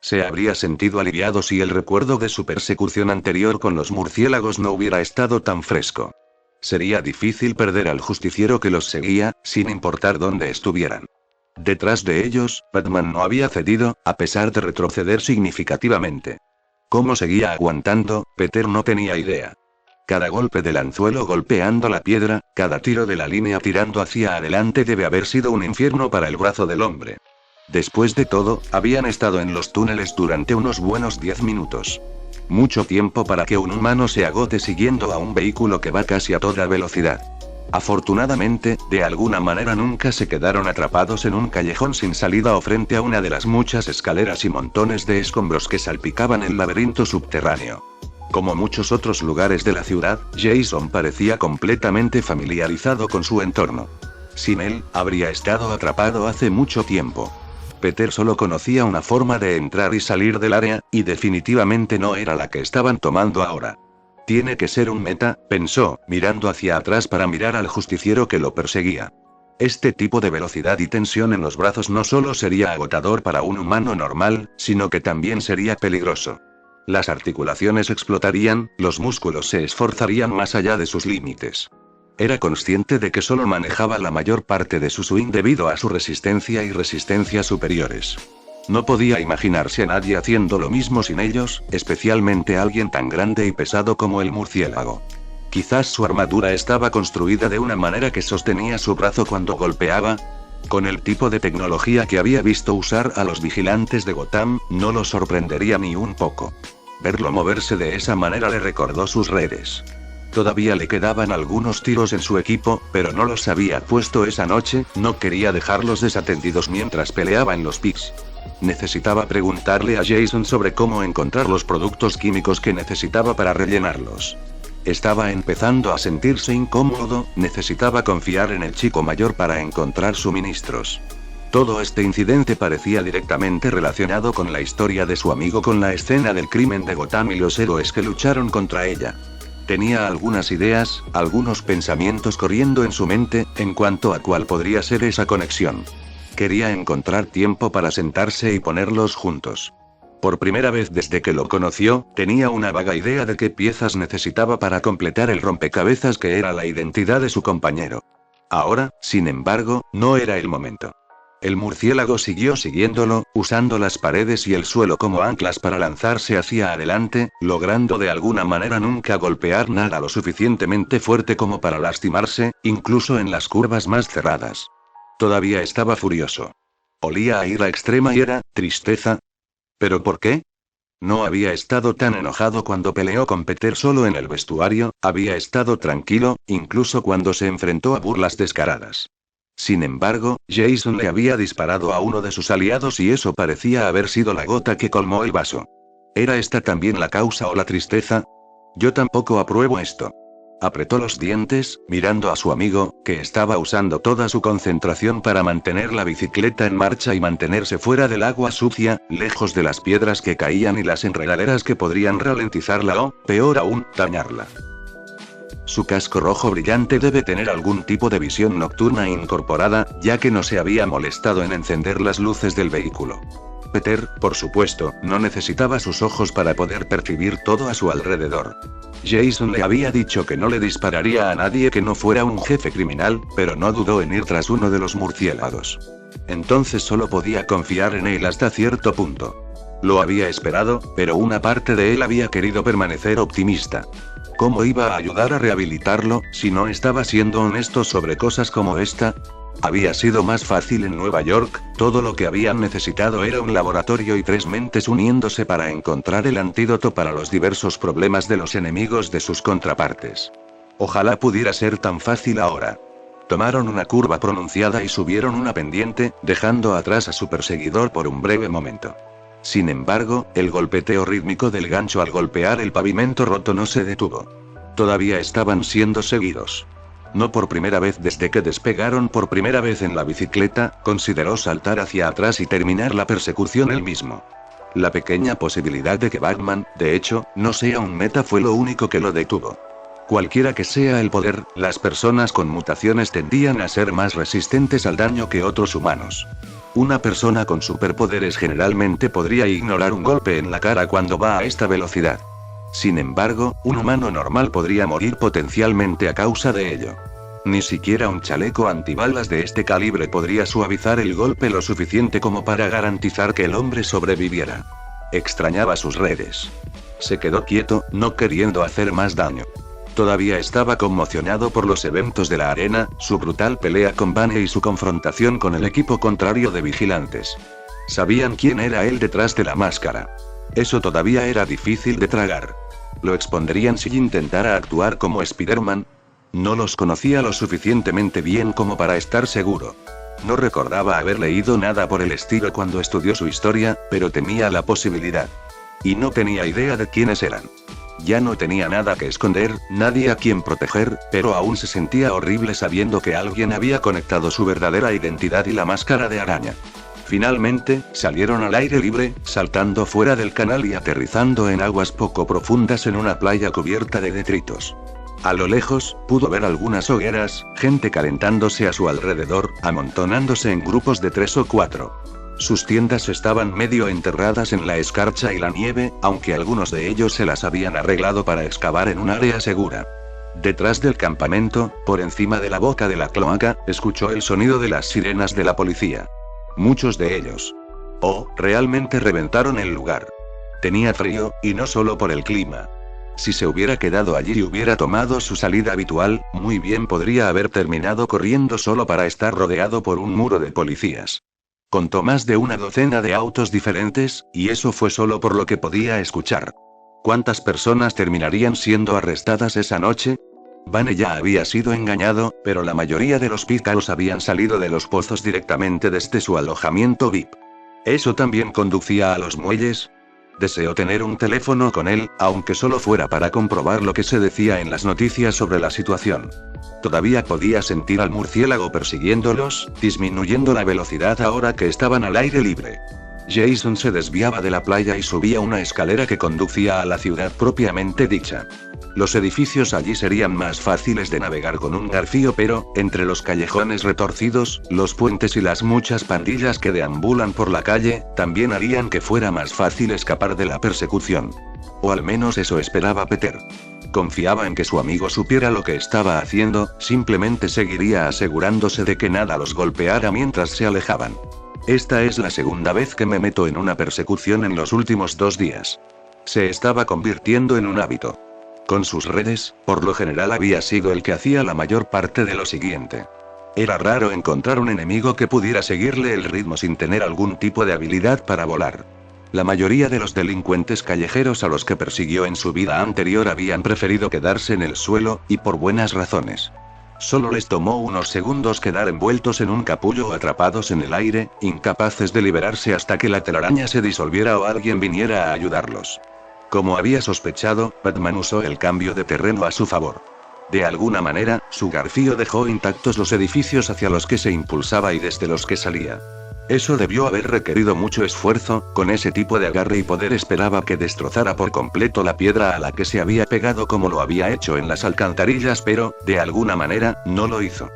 Se habría sentido aliviado si el recuerdo de su persecución anterior con los murciélagos no hubiera estado tan fresco. Sería difícil perder al justiciero que los seguía, sin importar dónde estuvieran. Detrás de ellos, Batman no había cedido, a pesar de retroceder significativamente. ¿Cómo seguía aguantando? Peter no tenía idea. Cada golpe del anzuelo golpeando la piedra, cada tiro de la línea tirando hacia adelante debe haber sido un infierno para el brazo del hombre. Después de todo, habían estado en los túneles durante unos buenos 10 minutos. Mucho tiempo para que un humano se agote siguiendo a un vehículo que va casi a toda velocidad. Afortunadamente, de alguna manera nunca se quedaron atrapados en un callejón sin salida o frente a una de las muchas escaleras y montones de escombros que salpicaban el laberinto subterráneo. Como muchos otros lugares de la ciudad, Jason parecía completamente familiarizado con su entorno. Sin él, habría estado atrapado hace mucho tiempo. Peter solo conocía una forma de entrar y salir del área, y definitivamente no era la que estaban tomando ahora. Tiene que ser un meta, pensó, mirando hacia atrás para mirar al justiciero que lo perseguía. Este tipo de velocidad y tensión en los brazos no solo sería agotador para un humano normal, sino que también sería peligroso. Las articulaciones explotarían, los músculos se esforzarían más allá de sus límites. Era consciente de que solo manejaba la mayor parte de su swing debido a su resistencia y resistencia superiores. No podía imaginarse a nadie haciendo lo mismo sin ellos, especialmente a alguien tan grande y pesado como el murciélago. Quizás su armadura estaba construida de una manera que sostenía su brazo cuando golpeaba. Con el tipo de tecnología que había visto usar a los vigilantes de Gotham, no lo sorprendería ni un poco. Verlo moverse de esa manera le recordó sus redes. Todavía le quedaban algunos tiros en su equipo, pero no los había puesto esa noche, no quería dejarlos desatendidos mientras peleaba en los pits. Necesitaba preguntarle a Jason sobre cómo encontrar los productos químicos que necesitaba para rellenarlos. Estaba empezando a sentirse incómodo, necesitaba confiar en el chico mayor para encontrar suministros. Todo este incidente parecía directamente relacionado con la historia de su amigo con la escena del crimen de Gotham y los héroes que lucharon contra ella. Tenía algunas ideas, algunos pensamientos corriendo en su mente, en cuanto a cuál podría ser esa conexión. Quería encontrar tiempo para sentarse y ponerlos juntos. Por primera vez desde que lo conoció, tenía una vaga idea de qué piezas necesitaba para completar el rompecabezas que era la identidad de su compañero. Ahora, sin embargo, no era el momento. El murciélago siguió siguiéndolo, usando las paredes y el suelo como anclas para lanzarse hacia adelante, logrando de alguna manera nunca golpear nada lo suficientemente fuerte como para lastimarse, incluso en las curvas más cerradas. Todavía estaba furioso. Olía a ira extrema y era tristeza. ¿Pero por qué? No había estado tan enojado cuando peleó con Peter solo en el vestuario, había estado tranquilo, incluso cuando se enfrentó a burlas descaradas. Sin embargo, Jason le había disparado a uno de sus aliados y eso parecía haber sido la gota que colmó el vaso. ¿Era esta también la causa o la tristeza? Yo tampoco apruebo esto. Apretó los dientes, mirando a su amigo, que estaba usando toda su concentración para mantener la bicicleta en marcha y mantenerse fuera del agua sucia, lejos de las piedras que caían y las enredaderas que podrían ralentizarla o, peor aún, dañarla. Su casco rojo brillante debe tener algún tipo de visión nocturna incorporada, ya que no se había molestado en encender las luces del vehículo. Peter, por supuesto, no necesitaba sus ojos para poder percibir todo a su alrededor. Jason le había dicho que no le dispararía a nadie que no fuera un jefe criminal, pero no dudó en ir tras uno de los murciélagos. Entonces solo podía confiar en él hasta cierto punto. Lo había esperado, pero una parte de él había querido permanecer optimista. ¿Cómo iba a ayudar a rehabilitarlo, si no estaba siendo honesto sobre cosas como esta? Había sido más fácil en Nueva York, todo lo que habían necesitado era un laboratorio y 3 mentes uniéndose para encontrar el antídoto para los diversos problemas de los enemigos de sus contrapartes. Ojalá pudiera ser tan fácil ahora. Tomaron una curva pronunciada y subieron una pendiente, dejando atrás a su perseguidor por un breve momento. Sin embargo, el golpeteo rítmico del gancho al golpear el pavimento roto no se detuvo. Todavía estaban siendo seguidos. No por primera vez desde que despegaron por primera vez en la bicicleta, consideró saltar hacia atrás y terminar la persecución él mismo. La pequeña posibilidad de que Batman, de hecho, no sea un meta fue lo único que lo detuvo. Cualquiera que sea el poder, las personas con mutaciones tendían a ser más resistentes al daño que otros humanos. Una persona con superpoderes generalmente podría ignorar un golpe en la cara cuando va a esta velocidad. Sin embargo, un humano normal podría morir potencialmente a causa de ello. Ni siquiera un chaleco antibalas de este calibre podría suavizar el golpe lo suficiente como para garantizar que el hombre sobreviviera. Extrañaba sus redes. Se quedó quieto, no queriendo hacer más daño. todavía estaba conmocionado por los eventos de la arena, su brutal pelea con Vane y su confrontación con el equipo contrario de vigilantes. Sabían quién era él detrás de la máscara. Eso todavía era difícil de tragar. ¿Lo expondrían si intentara actuar como Spider-Man? No los conocía lo suficientemente bien como para estar seguro. No recordaba haber leído nada por el estilo cuando estudió su historia, pero temía la posibilidad. Y no tenía idea de quiénes eran. Ya no tenía nada que esconder, nadie a quien proteger, pero aún se sentía horrible sabiendo que alguien había conectado su verdadera identidad y la máscara de araña. Finalmente, salieron al aire libre, saltando fuera del canal y aterrizando en aguas poco profundas en una playa cubierta de detritos. A lo lejos, pudo ver algunas hogueras, gente calentándose a su alrededor, amontonándose en grupos de 3 o 4. Sus tiendas estaban medio enterradas en la escarcha y la nieve, aunque algunos de ellos se las habían arreglado para excavar en un área segura. Detrás del campamento, por encima de la boca de la cloaca, escuchó el sonido de las sirenas de la policía. Muchos de ellos. Realmente reventaron el lugar. Tenía frío, y no solo por el clima. Si se hubiera quedado allí y hubiera tomado su salida habitual, muy bien podría haber terminado corriendo solo para estar rodeado por un muro de policías. Contó más de una docena de autos diferentes, y eso fue solo por lo que podía escuchar. ¿Cuántas personas terminarían siendo arrestadas esa noche? Vane ya había sido engañado, pero la mayoría de los pícaros habían salido de los pozos directamente desde su alojamiento VIP. ¿Eso también conducía a los muelles? Deseó tener un teléfono con él, aunque solo fuera para comprobar lo que se decía en las noticias sobre la situación. Todavía podía sentir al murciélago persiguiéndolos, disminuyendo la velocidad ahora que estaban al aire libre. Jason se desviaba de la playa y subía una escalera que conducía a la ciudad propiamente dicha. Los edificios allí serían más fáciles de navegar con un garfio, pero, entre los callejones retorcidos, los puentes y las muchas pandillas que deambulan por la calle, también harían que fuera más fácil escapar de la persecución. O al menos eso esperaba Peter. Confiaba en que su amigo supiera lo que estaba haciendo, simplemente seguiría asegurándose de que nada los golpeara mientras se alejaban. Esta es la segunda vez que me meto en una persecución en los últimos 2 días. Se estaba convirtiendo en un hábito. Con sus redes, por lo general había sido el que hacía la mayor parte de lo siguiente. Era raro encontrar un enemigo que pudiera seguirle el ritmo sin tener algún tipo de habilidad para volar. La mayoría de los delincuentes callejeros a los que persiguió en su vida anterior habían preferido quedarse en el suelo, y por buenas razones. Solo les tomó unos segundos quedar envueltos en un capullo o atrapados en el aire, incapaces de liberarse hasta que la telaraña se disolviera o alguien viniera a ayudarlos. Como había sospechado, Batman usó el cambio de terreno a su favor. De alguna manera, su garfio dejó intactos los edificios hacia los que se impulsaba y desde los que salía. Eso debió haber requerido mucho esfuerzo, con ese tipo de agarre y poder esperaba que destrozara por completo la piedra a la que se había pegado como lo había hecho en las alcantarillas, pero, de alguna manera, no lo hizo.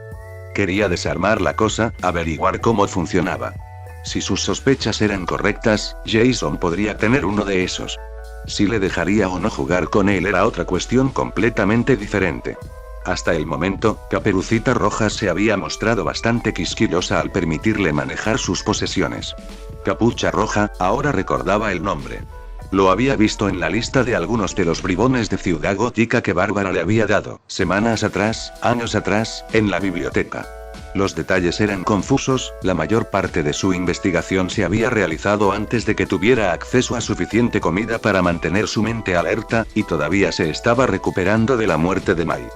Quería desarmar la cosa, averiguar cómo funcionaba. Si sus sospechas eran correctas, Jason podría tener uno de esos. Si le dejaría o no jugar con él era otra cuestión completamente diferente. Hasta el momento, Caperucita Roja se había mostrado bastante quisquillosa al permitirle manejar sus posesiones. Capucha Roja, ahora recordaba el nombre. Lo había visto en la lista de algunos de los bribones de Ciudad Gótica que Bárbara le había dado, semanas atrás, años atrás, en la biblioteca. Los detalles eran confusos, la mayor parte de su investigación se había realizado antes de que tuviera acceso a suficiente comida para mantener su mente alerta, y todavía se estaba recuperando de la muerte de Mai.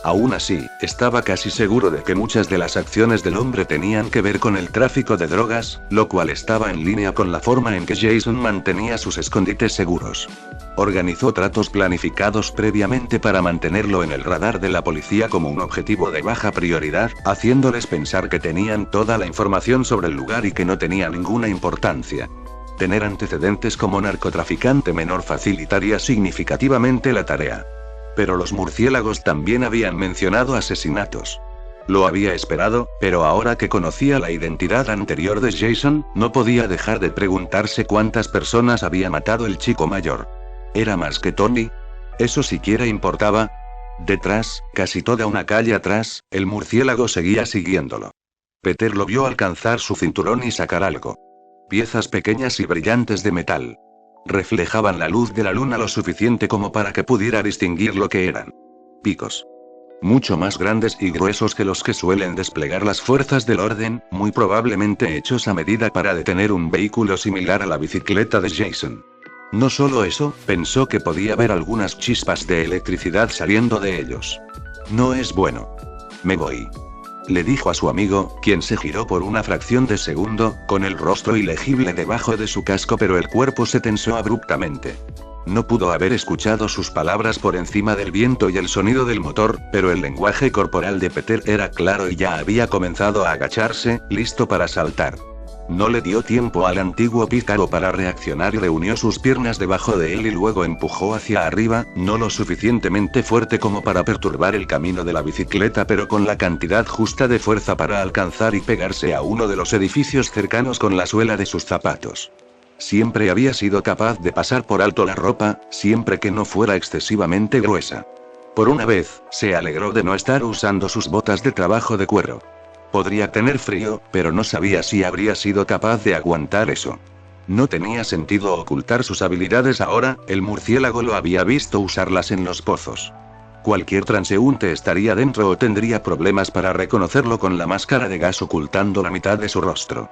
Aún así, estaba casi seguro de que muchas de las acciones del hombre tenían que ver con el tráfico de drogas, lo cual estaba en línea con la forma en que Jason mantenía sus escondites seguros. Organizó tratos planificados previamente para mantenerlo en el radar de la policía como un objetivo de baja prioridad, haciéndoles pensar que tenían toda la información sobre el lugar y que no tenía ninguna importancia. Tener antecedentes como narcotraficante menor facilitaría significativamente la tarea. Pero los murciélagos también habían mencionado asesinatos. Lo había esperado, pero ahora que conocía la identidad anterior de Jason, no podía dejar de preguntarse cuántas personas había matado el chico mayor. ¿Era más que Tony? ¿Eso siquiera importaba? Detrás, casi toda una calle atrás, el murciélago seguía siguiéndolo. Peter lo vio alcanzar su cinturón y sacar algo. Piezas pequeñas y brillantes de metal. Reflejaban la luz de la luna lo suficiente como para que pudiera distinguir lo que eran. Picos. Mucho más grandes y gruesos que los que suelen desplegar las fuerzas del orden, muy probablemente hechos a medida para detener un vehículo similar a la bicicleta de Jason. No solo eso, pensó que podía ver algunas chispas de electricidad saliendo de ellos. No es bueno. Me voy. Le dijo a su amigo, quien se giró por una fracción de segundo, con el rostro ilegible debajo de su casco, pero el cuerpo se tensó abruptamente. No pudo haber escuchado sus palabras por encima del viento y el sonido del motor, pero el lenguaje corporal de Peter era claro y ya había comenzado a agacharse, listo para saltar. No le dio tiempo al antiguo pícaro para reaccionar y reunió sus piernas debajo de él y luego empujó hacia arriba, no lo suficientemente fuerte como para perturbar el camino de la bicicleta, pero con la cantidad justa de fuerza para alcanzar y pegarse a uno de los edificios cercanos con la suela de sus zapatos. Siempre había sido capaz de pasar por alto la ropa, siempre que no fuera excesivamente gruesa. Por una vez, se alegró de no estar usando sus botas de trabajo de cuero. Podría tener frío, pero no sabía si habría sido capaz de aguantar eso. No tenía sentido ocultar sus habilidades ahora, el murciélago lo había visto usarlas en los pozos. Cualquier transeúnte estaría dentro o tendría problemas para reconocerlo con la máscara de gas ocultando la mitad de su rostro.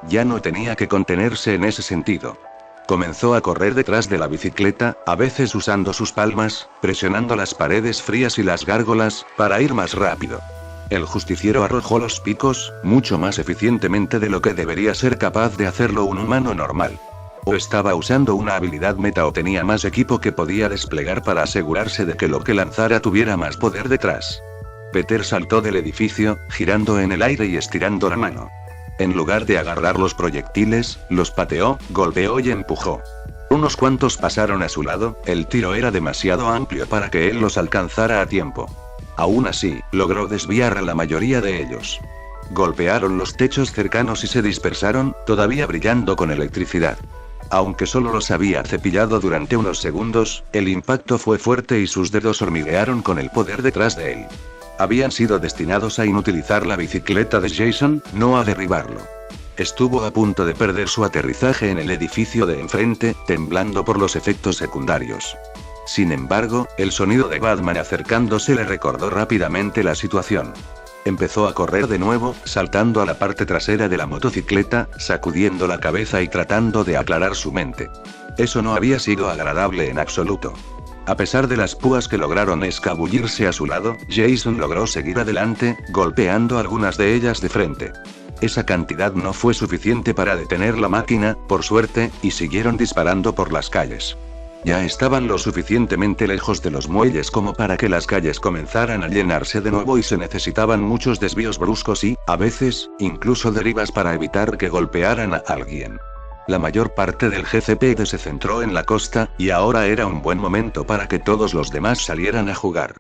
Ya no tenía que contenerse en ese sentido. Comenzó a correr detrás de la bicicleta, a veces usando sus palmas, presionando las paredes frías y las gárgolas, para ir más rápido. El justiciero arrojó los picos, mucho más eficientemente de lo que debería ser capaz de hacerlo un humano normal. O estaba usando una habilidad meta o tenía más equipo que podía desplegar para asegurarse de que lo que lanzara tuviera más poder detrás. Peter saltó del edificio, girando en el aire y estirando la mano. En lugar de agarrar los proyectiles, los pateó, golpeó y empujó. Unos cuantos pasaron a su lado, el tiro era demasiado amplio para que él los alcanzara a tiempo. Aún así, logró desviar a la mayoría de ellos. Golpearon los techos cercanos y se dispersaron, todavía brillando con electricidad. Aunque solo los había cepillado durante unos segundos, el impacto fue fuerte y sus dedos hormiguearon con el poder detrás de él. Habían sido destinados a inutilizar la bicicleta de Jason, no a derribarlo. Estuvo a punto de perder su aterrizaje en el edificio de enfrente, temblando por los efectos secundarios. Sin embargo, el sonido de Batman acercándose le recordó rápidamente la situación. Empezó a correr de nuevo, saltando a la parte trasera de la motocicleta, sacudiendo la cabeza y tratando de aclarar su mente. Eso no había sido agradable en absoluto. A pesar de las púas que lograron escabullirse a su lado, Jason logró seguir adelante, golpeando algunas de ellas de frente. Esa cantidad no fue suficiente para detener la máquina, por suerte, y siguieron disparando por las calles. Ya estaban lo suficientemente lejos de los muelles como para que las calles comenzaran a llenarse de nuevo y se necesitaban muchos desvíos bruscos y, a veces, incluso derivas para evitar que golpearan a alguien. La mayor parte del GCPD se centró en la costa, y ahora era un buen momento para que todos los demás salieran a jugar.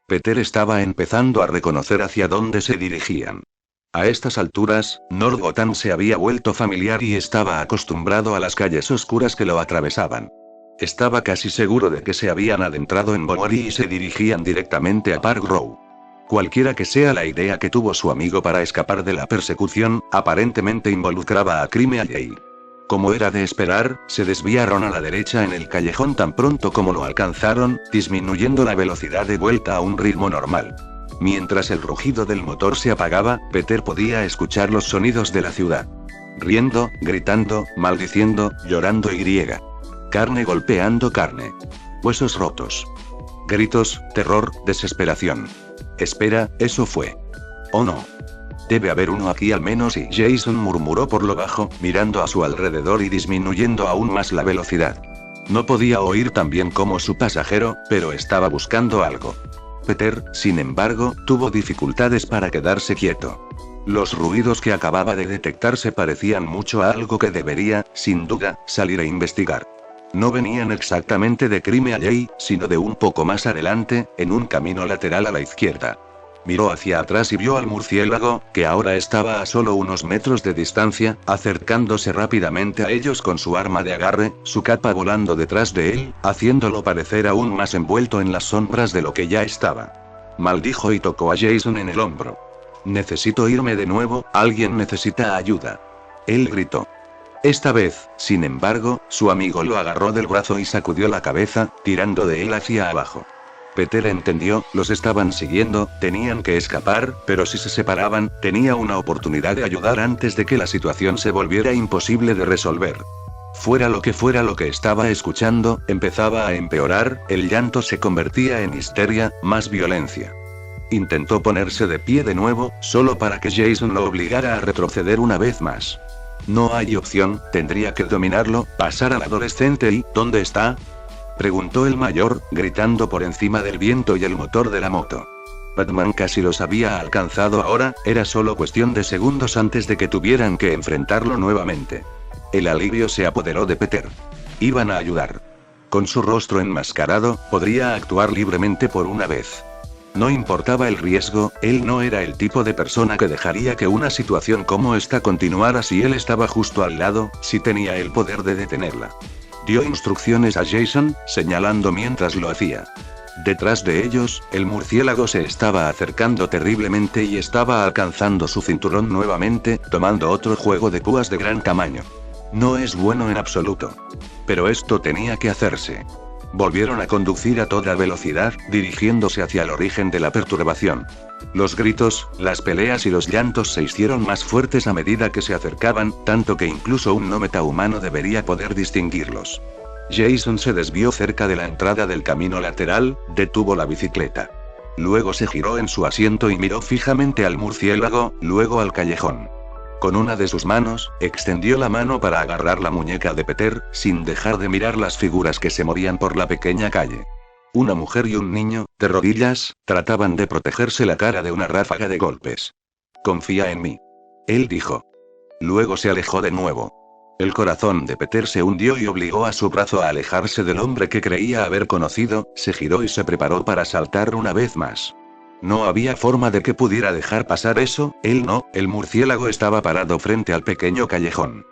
Peter estaba empezando a reconocer hacia dónde se dirigían. A estas alturas, North Gotham se había vuelto familiar y estaba acostumbrado a las calles oscuras que lo atravesaban. Estaba casi seguro de que se habían adentrado en Bowery y se dirigían directamente a Park Row. Cualquiera que sea la idea que tuvo su amigo para escapar de la persecución, aparentemente involucraba a Crime Alley. Como era de esperar, se desviaron a la derecha en el callejón tan pronto como lo alcanzaron, disminuyendo la velocidad de vuelta a un ritmo normal. Mientras el rugido del motor se apagaba, Peter podía escuchar los sonidos de la ciudad. Riendo, gritando, maldiciendo, llorando y carne golpeando carne. Huesos rotos. Gritos, terror, desesperación. Espera, eso fue. Oh no. Debe haber uno aquí al menos y Jason murmuró por lo bajo, mirando a su alrededor y disminuyendo aún más la velocidad. No podía oír tan bien como su pasajero, pero estaba buscando algo. Peter, sin embargo, tuvo dificultades para quedarse quieto. Los ruidos que acababa de detectar se parecían mucho a algo que debería, sin duda, salir a investigar. No venían exactamente de Crime Alley, sino de un poco más adelante, en un camino lateral a la izquierda. Miró hacia atrás y vio al murciélago, que ahora estaba a solo unos metros de distancia, acercándose rápidamente a ellos con su arma de agarre, su capa volando detrás de él, haciéndolo parecer aún más envuelto en las sombras de lo que ya estaba. Maldijo y tocó a Jason en el hombro. Necesito irme de nuevo, alguien necesita ayuda. Él gritó. Esta vez, sin embargo, su amigo lo agarró del brazo y sacudió la cabeza, tirando de él hacia abajo. Peter entendió, los estaban siguiendo, tenían que escapar, pero si se separaban, tenía una oportunidad de ayudar antes de que la situación se volviera imposible de resolver. Fuera lo que estaba escuchando, empezaba a empeorar, el llanto se convertía en histeria, más violencia. Intentó ponerse de pie de nuevo, solo para que Jason lo obligara a retroceder una vez más. No hay opción, tendría que dominarlo, pasar al adolescente y, ¿dónde está?, preguntó el mayor, gritando por encima del viento y el motor de la moto. Batman casi los había alcanzado ahora, era solo cuestión de segundos antes de que tuvieran que enfrentarlo nuevamente. El alivio se apoderó de Peter. Iban a ayudar. Con su rostro enmascarado, podría actuar libremente por una vez. No importaba el riesgo, él no era el tipo de persona que dejaría que una situación como esta continuara si él estaba justo al lado, si tenía el poder de detenerla. Dio instrucciones a Jason, señalando mientras lo hacía. Detrás de ellos, el murciélago se estaba acercando terriblemente y estaba alcanzando su cinturón nuevamente, tomando otro juego de púas de gran tamaño. No es bueno en absoluto. Pero esto tenía que hacerse. Volvieron a conducir a toda velocidad, dirigiéndose hacia el origen de la perturbación. Los gritos, las peleas y los llantos se hicieron más fuertes a medida que se acercaban, tanto que incluso un no metahumano debería poder distinguirlos. Jason se desvió cerca de la entrada del camino lateral, detuvo la bicicleta. Luego se giró en su asiento y miró fijamente al murciélago, luego al callejón. Con una de sus manos, extendió la mano para agarrar la muñeca de Peter, sin dejar de mirar las figuras que se movían por la pequeña calle. Una mujer y un niño, de rodillas, trataban de protegerse la cara de una ráfaga de golpes. «Confía en mí», él dijo. Luego se alejó de nuevo. El corazón de Peter se hundió y obligó a su brazo a alejarse del hombre que creía haber conocido, se giró y se preparó para saltar una vez más. No había forma de que pudiera dejar pasar eso, él no, el murciélago estaba parado frente al pequeño callejón.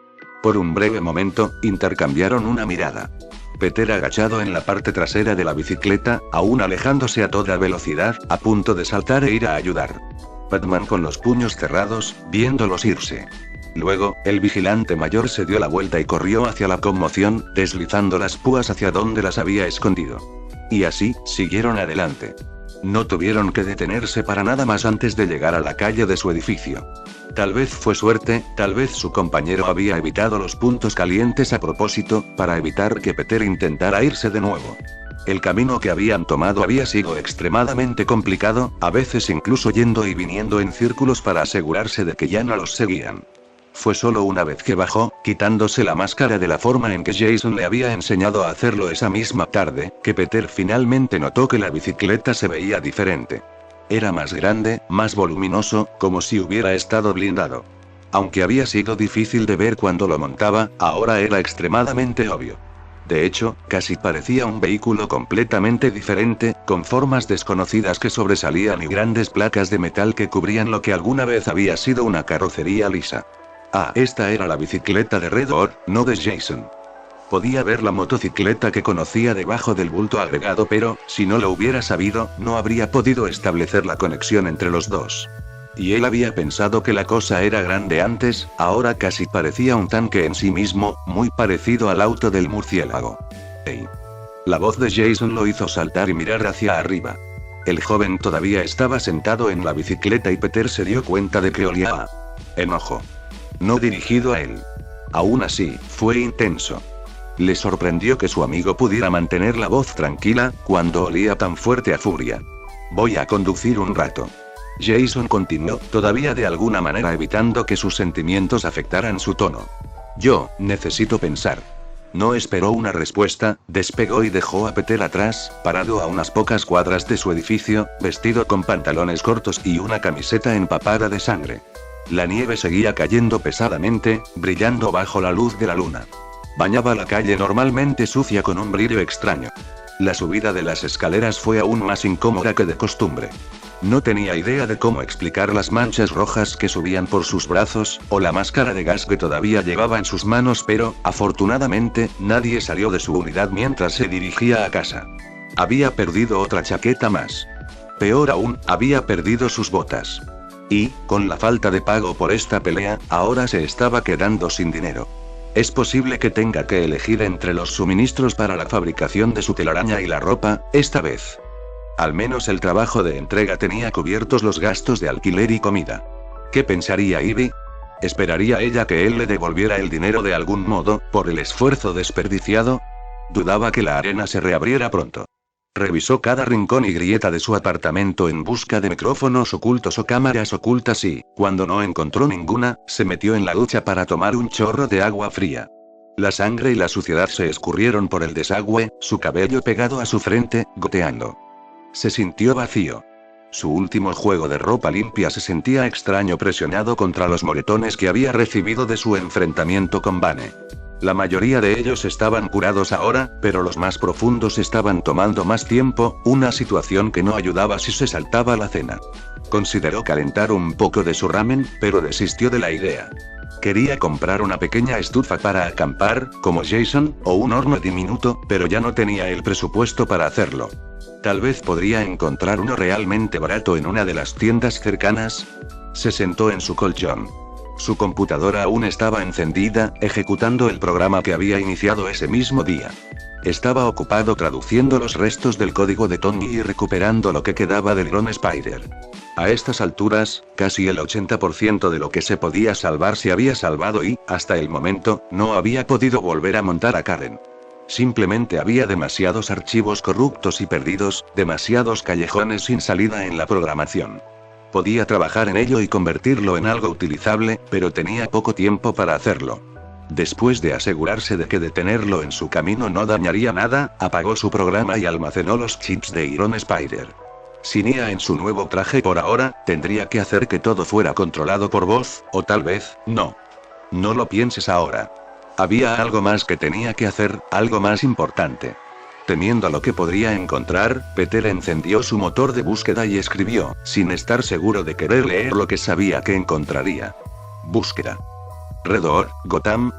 Por un breve momento, intercambiaron una mirada. Peter agachado en la parte trasera de la bicicleta, aún alejándose a toda velocidad, a punto de saltar e ir a ayudar. Batman con los puños cerrados, viéndolos irse. Luego, el vigilante mayor se dio la vuelta y corrió hacia la conmoción, deslizando las púas hacia donde las había escondido. Y así, siguieron adelante. No tuvieron que detenerse para nada más antes de llegar a la calle de su edificio. Tal vez fue suerte, tal vez su compañero había evitado los puntos calientes a propósito, para evitar que Peter intentara irse de nuevo. El camino que habían tomado había sido extremadamente complicado, a veces incluso yendo y viniendo en círculos para asegurarse de que ya no los seguían. Fue solo una vez que bajó, quitándose la máscara de la forma en que Jason le había enseñado a hacerlo esa misma tarde, que Peter finalmente notó que la bicicleta se veía diferente. Era más grande, más voluminoso, como si hubiera estado blindado. Aunque había sido difícil de ver cuando lo montaba, ahora era extremadamente obvio. De hecho, casi parecía un vehículo completamente diferente, con formas desconocidas que sobresalían y grandes placas de metal que cubrían lo que alguna vez había sido una carrocería lisa. Ah, esta era la bicicleta de Redor, no de Jason. Podía ver la motocicleta que conocía debajo del bulto agregado, pero, si no lo hubiera sabido, no habría podido establecer la conexión entre los dos. Y él había pensado que la cosa era grande antes, ahora casi parecía un tanque en sí mismo, muy parecido al auto del murciélago. ¡Ey! La voz de Jason lo hizo saltar y mirar hacia arriba. El joven todavía estaba sentado en la bicicleta y Peter se dio cuenta de que olía a enojo. No dirigido a él. Aún así, fue intenso. Le sorprendió que su amigo pudiera mantener la voz tranquila, cuando olía tan fuerte a furia. Voy a conducir un rato. Jason continuó, todavía de alguna manera evitando que sus sentimientos afectaran su tono. Yo, necesito pensar. No esperó una respuesta, despegó y dejó a Peter atrás, parado a unas pocas cuadras de su edificio, vestido con pantalones cortos y una camiseta empapada de sangre. La nieve seguía cayendo pesadamente, brillando bajo la luz de la luna. Bañaba la calle normalmente sucia con un brillo extraño. La subida de las escaleras fue aún más incómoda que de costumbre. No tenía idea de cómo explicar las manchas rojas que subían por sus brazos, o la máscara de gas que todavía llevaba en sus manos, pero, afortunadamente, nadie salió de su unidad mientras se dirigía a casa. Había perdido otra chaqueta más. Peor aún, había perdido sus botas. Y, con la falta de pago por esta pelea, ahora se estaba quedando sin dinero. Es posible que tenga que elegir entre los suministros para la fabricación de su telaraña y la ropa, esta vez. Al menos el trabajo de entrega tenía cubiertos los gastos de alquiler y comida. ¿Qué pensaría Ivy? ¿Esperaría ella que él le devolviera el dinero de algún modo, por el esfuerzo desperdiciado? Dudaba que la arena se reabriera pronto. Revisó cada rincón y grieta de su apartamento en busca de micrófonos ocultos o cámaras ocultas y, cuando no encontró ninguna, se metió en la ducha para tomar un chorro de agua fría. La sangre y la suciedad se escurrieron por el desagüe, su cabello pegado a su frente, goteando. Se sintió vacío. Su último juego de ropa limpia se sentía extraño presionado contra los moretones que había recibido de su enfrentamiento con Vane. La mayoría de ellos estaban curados ahora, pero los más profundos estaban tomando más tiempo, una situación que no ayudaba si se saltaba la cena. Consideró calentar un poco de su ramen, pero desistió de la idea. Quería comprar una pequeña estufa para acampar, como Jason, o un horno diminuto, pero ya no tenía el presupuesto para hacerlo. Tal vez podría encontrar uno realmente barato en una de las tiendas cercanas. Se sentó en su colchón. Su computadora aún estaba encendida, ejecutando el programa que había iniciado ese mismo día. Estaba ocupado traduciendo los restos del código de Tommy y recuperando lo que quedaba del Lone Spider. A estas alturas, casi el 80% de lo que se podía salvar se había salvado y, hasta el momento, no había podido volver a montar a Karen. Simplemente había demasiados archivos corruptos y perdidos, demasiados callejones sin salida en la programación. Podía trabajar en ello y convertirlo en algo utilizable, pero tenía poco tiempo para hacerlo. Después de asegurarse de que detenerlo en su camino no dañaría nada, apagó su programa y almacenó los chips de Iron Spider. Sin IA en su nuevo traje por ahora, tendría que hacer que todo fuera controlado por voz, o tal vez, no. No lo pienses ahora. Había algo más que tenía que hacer, algo más importante. Temiendo a lo que podría encontrar, Peter encendió su motor de búsqueda y escribió, sin estar seguro de querer leer lo que sabía que encontraría. Búsqueda. Redor, Gotham,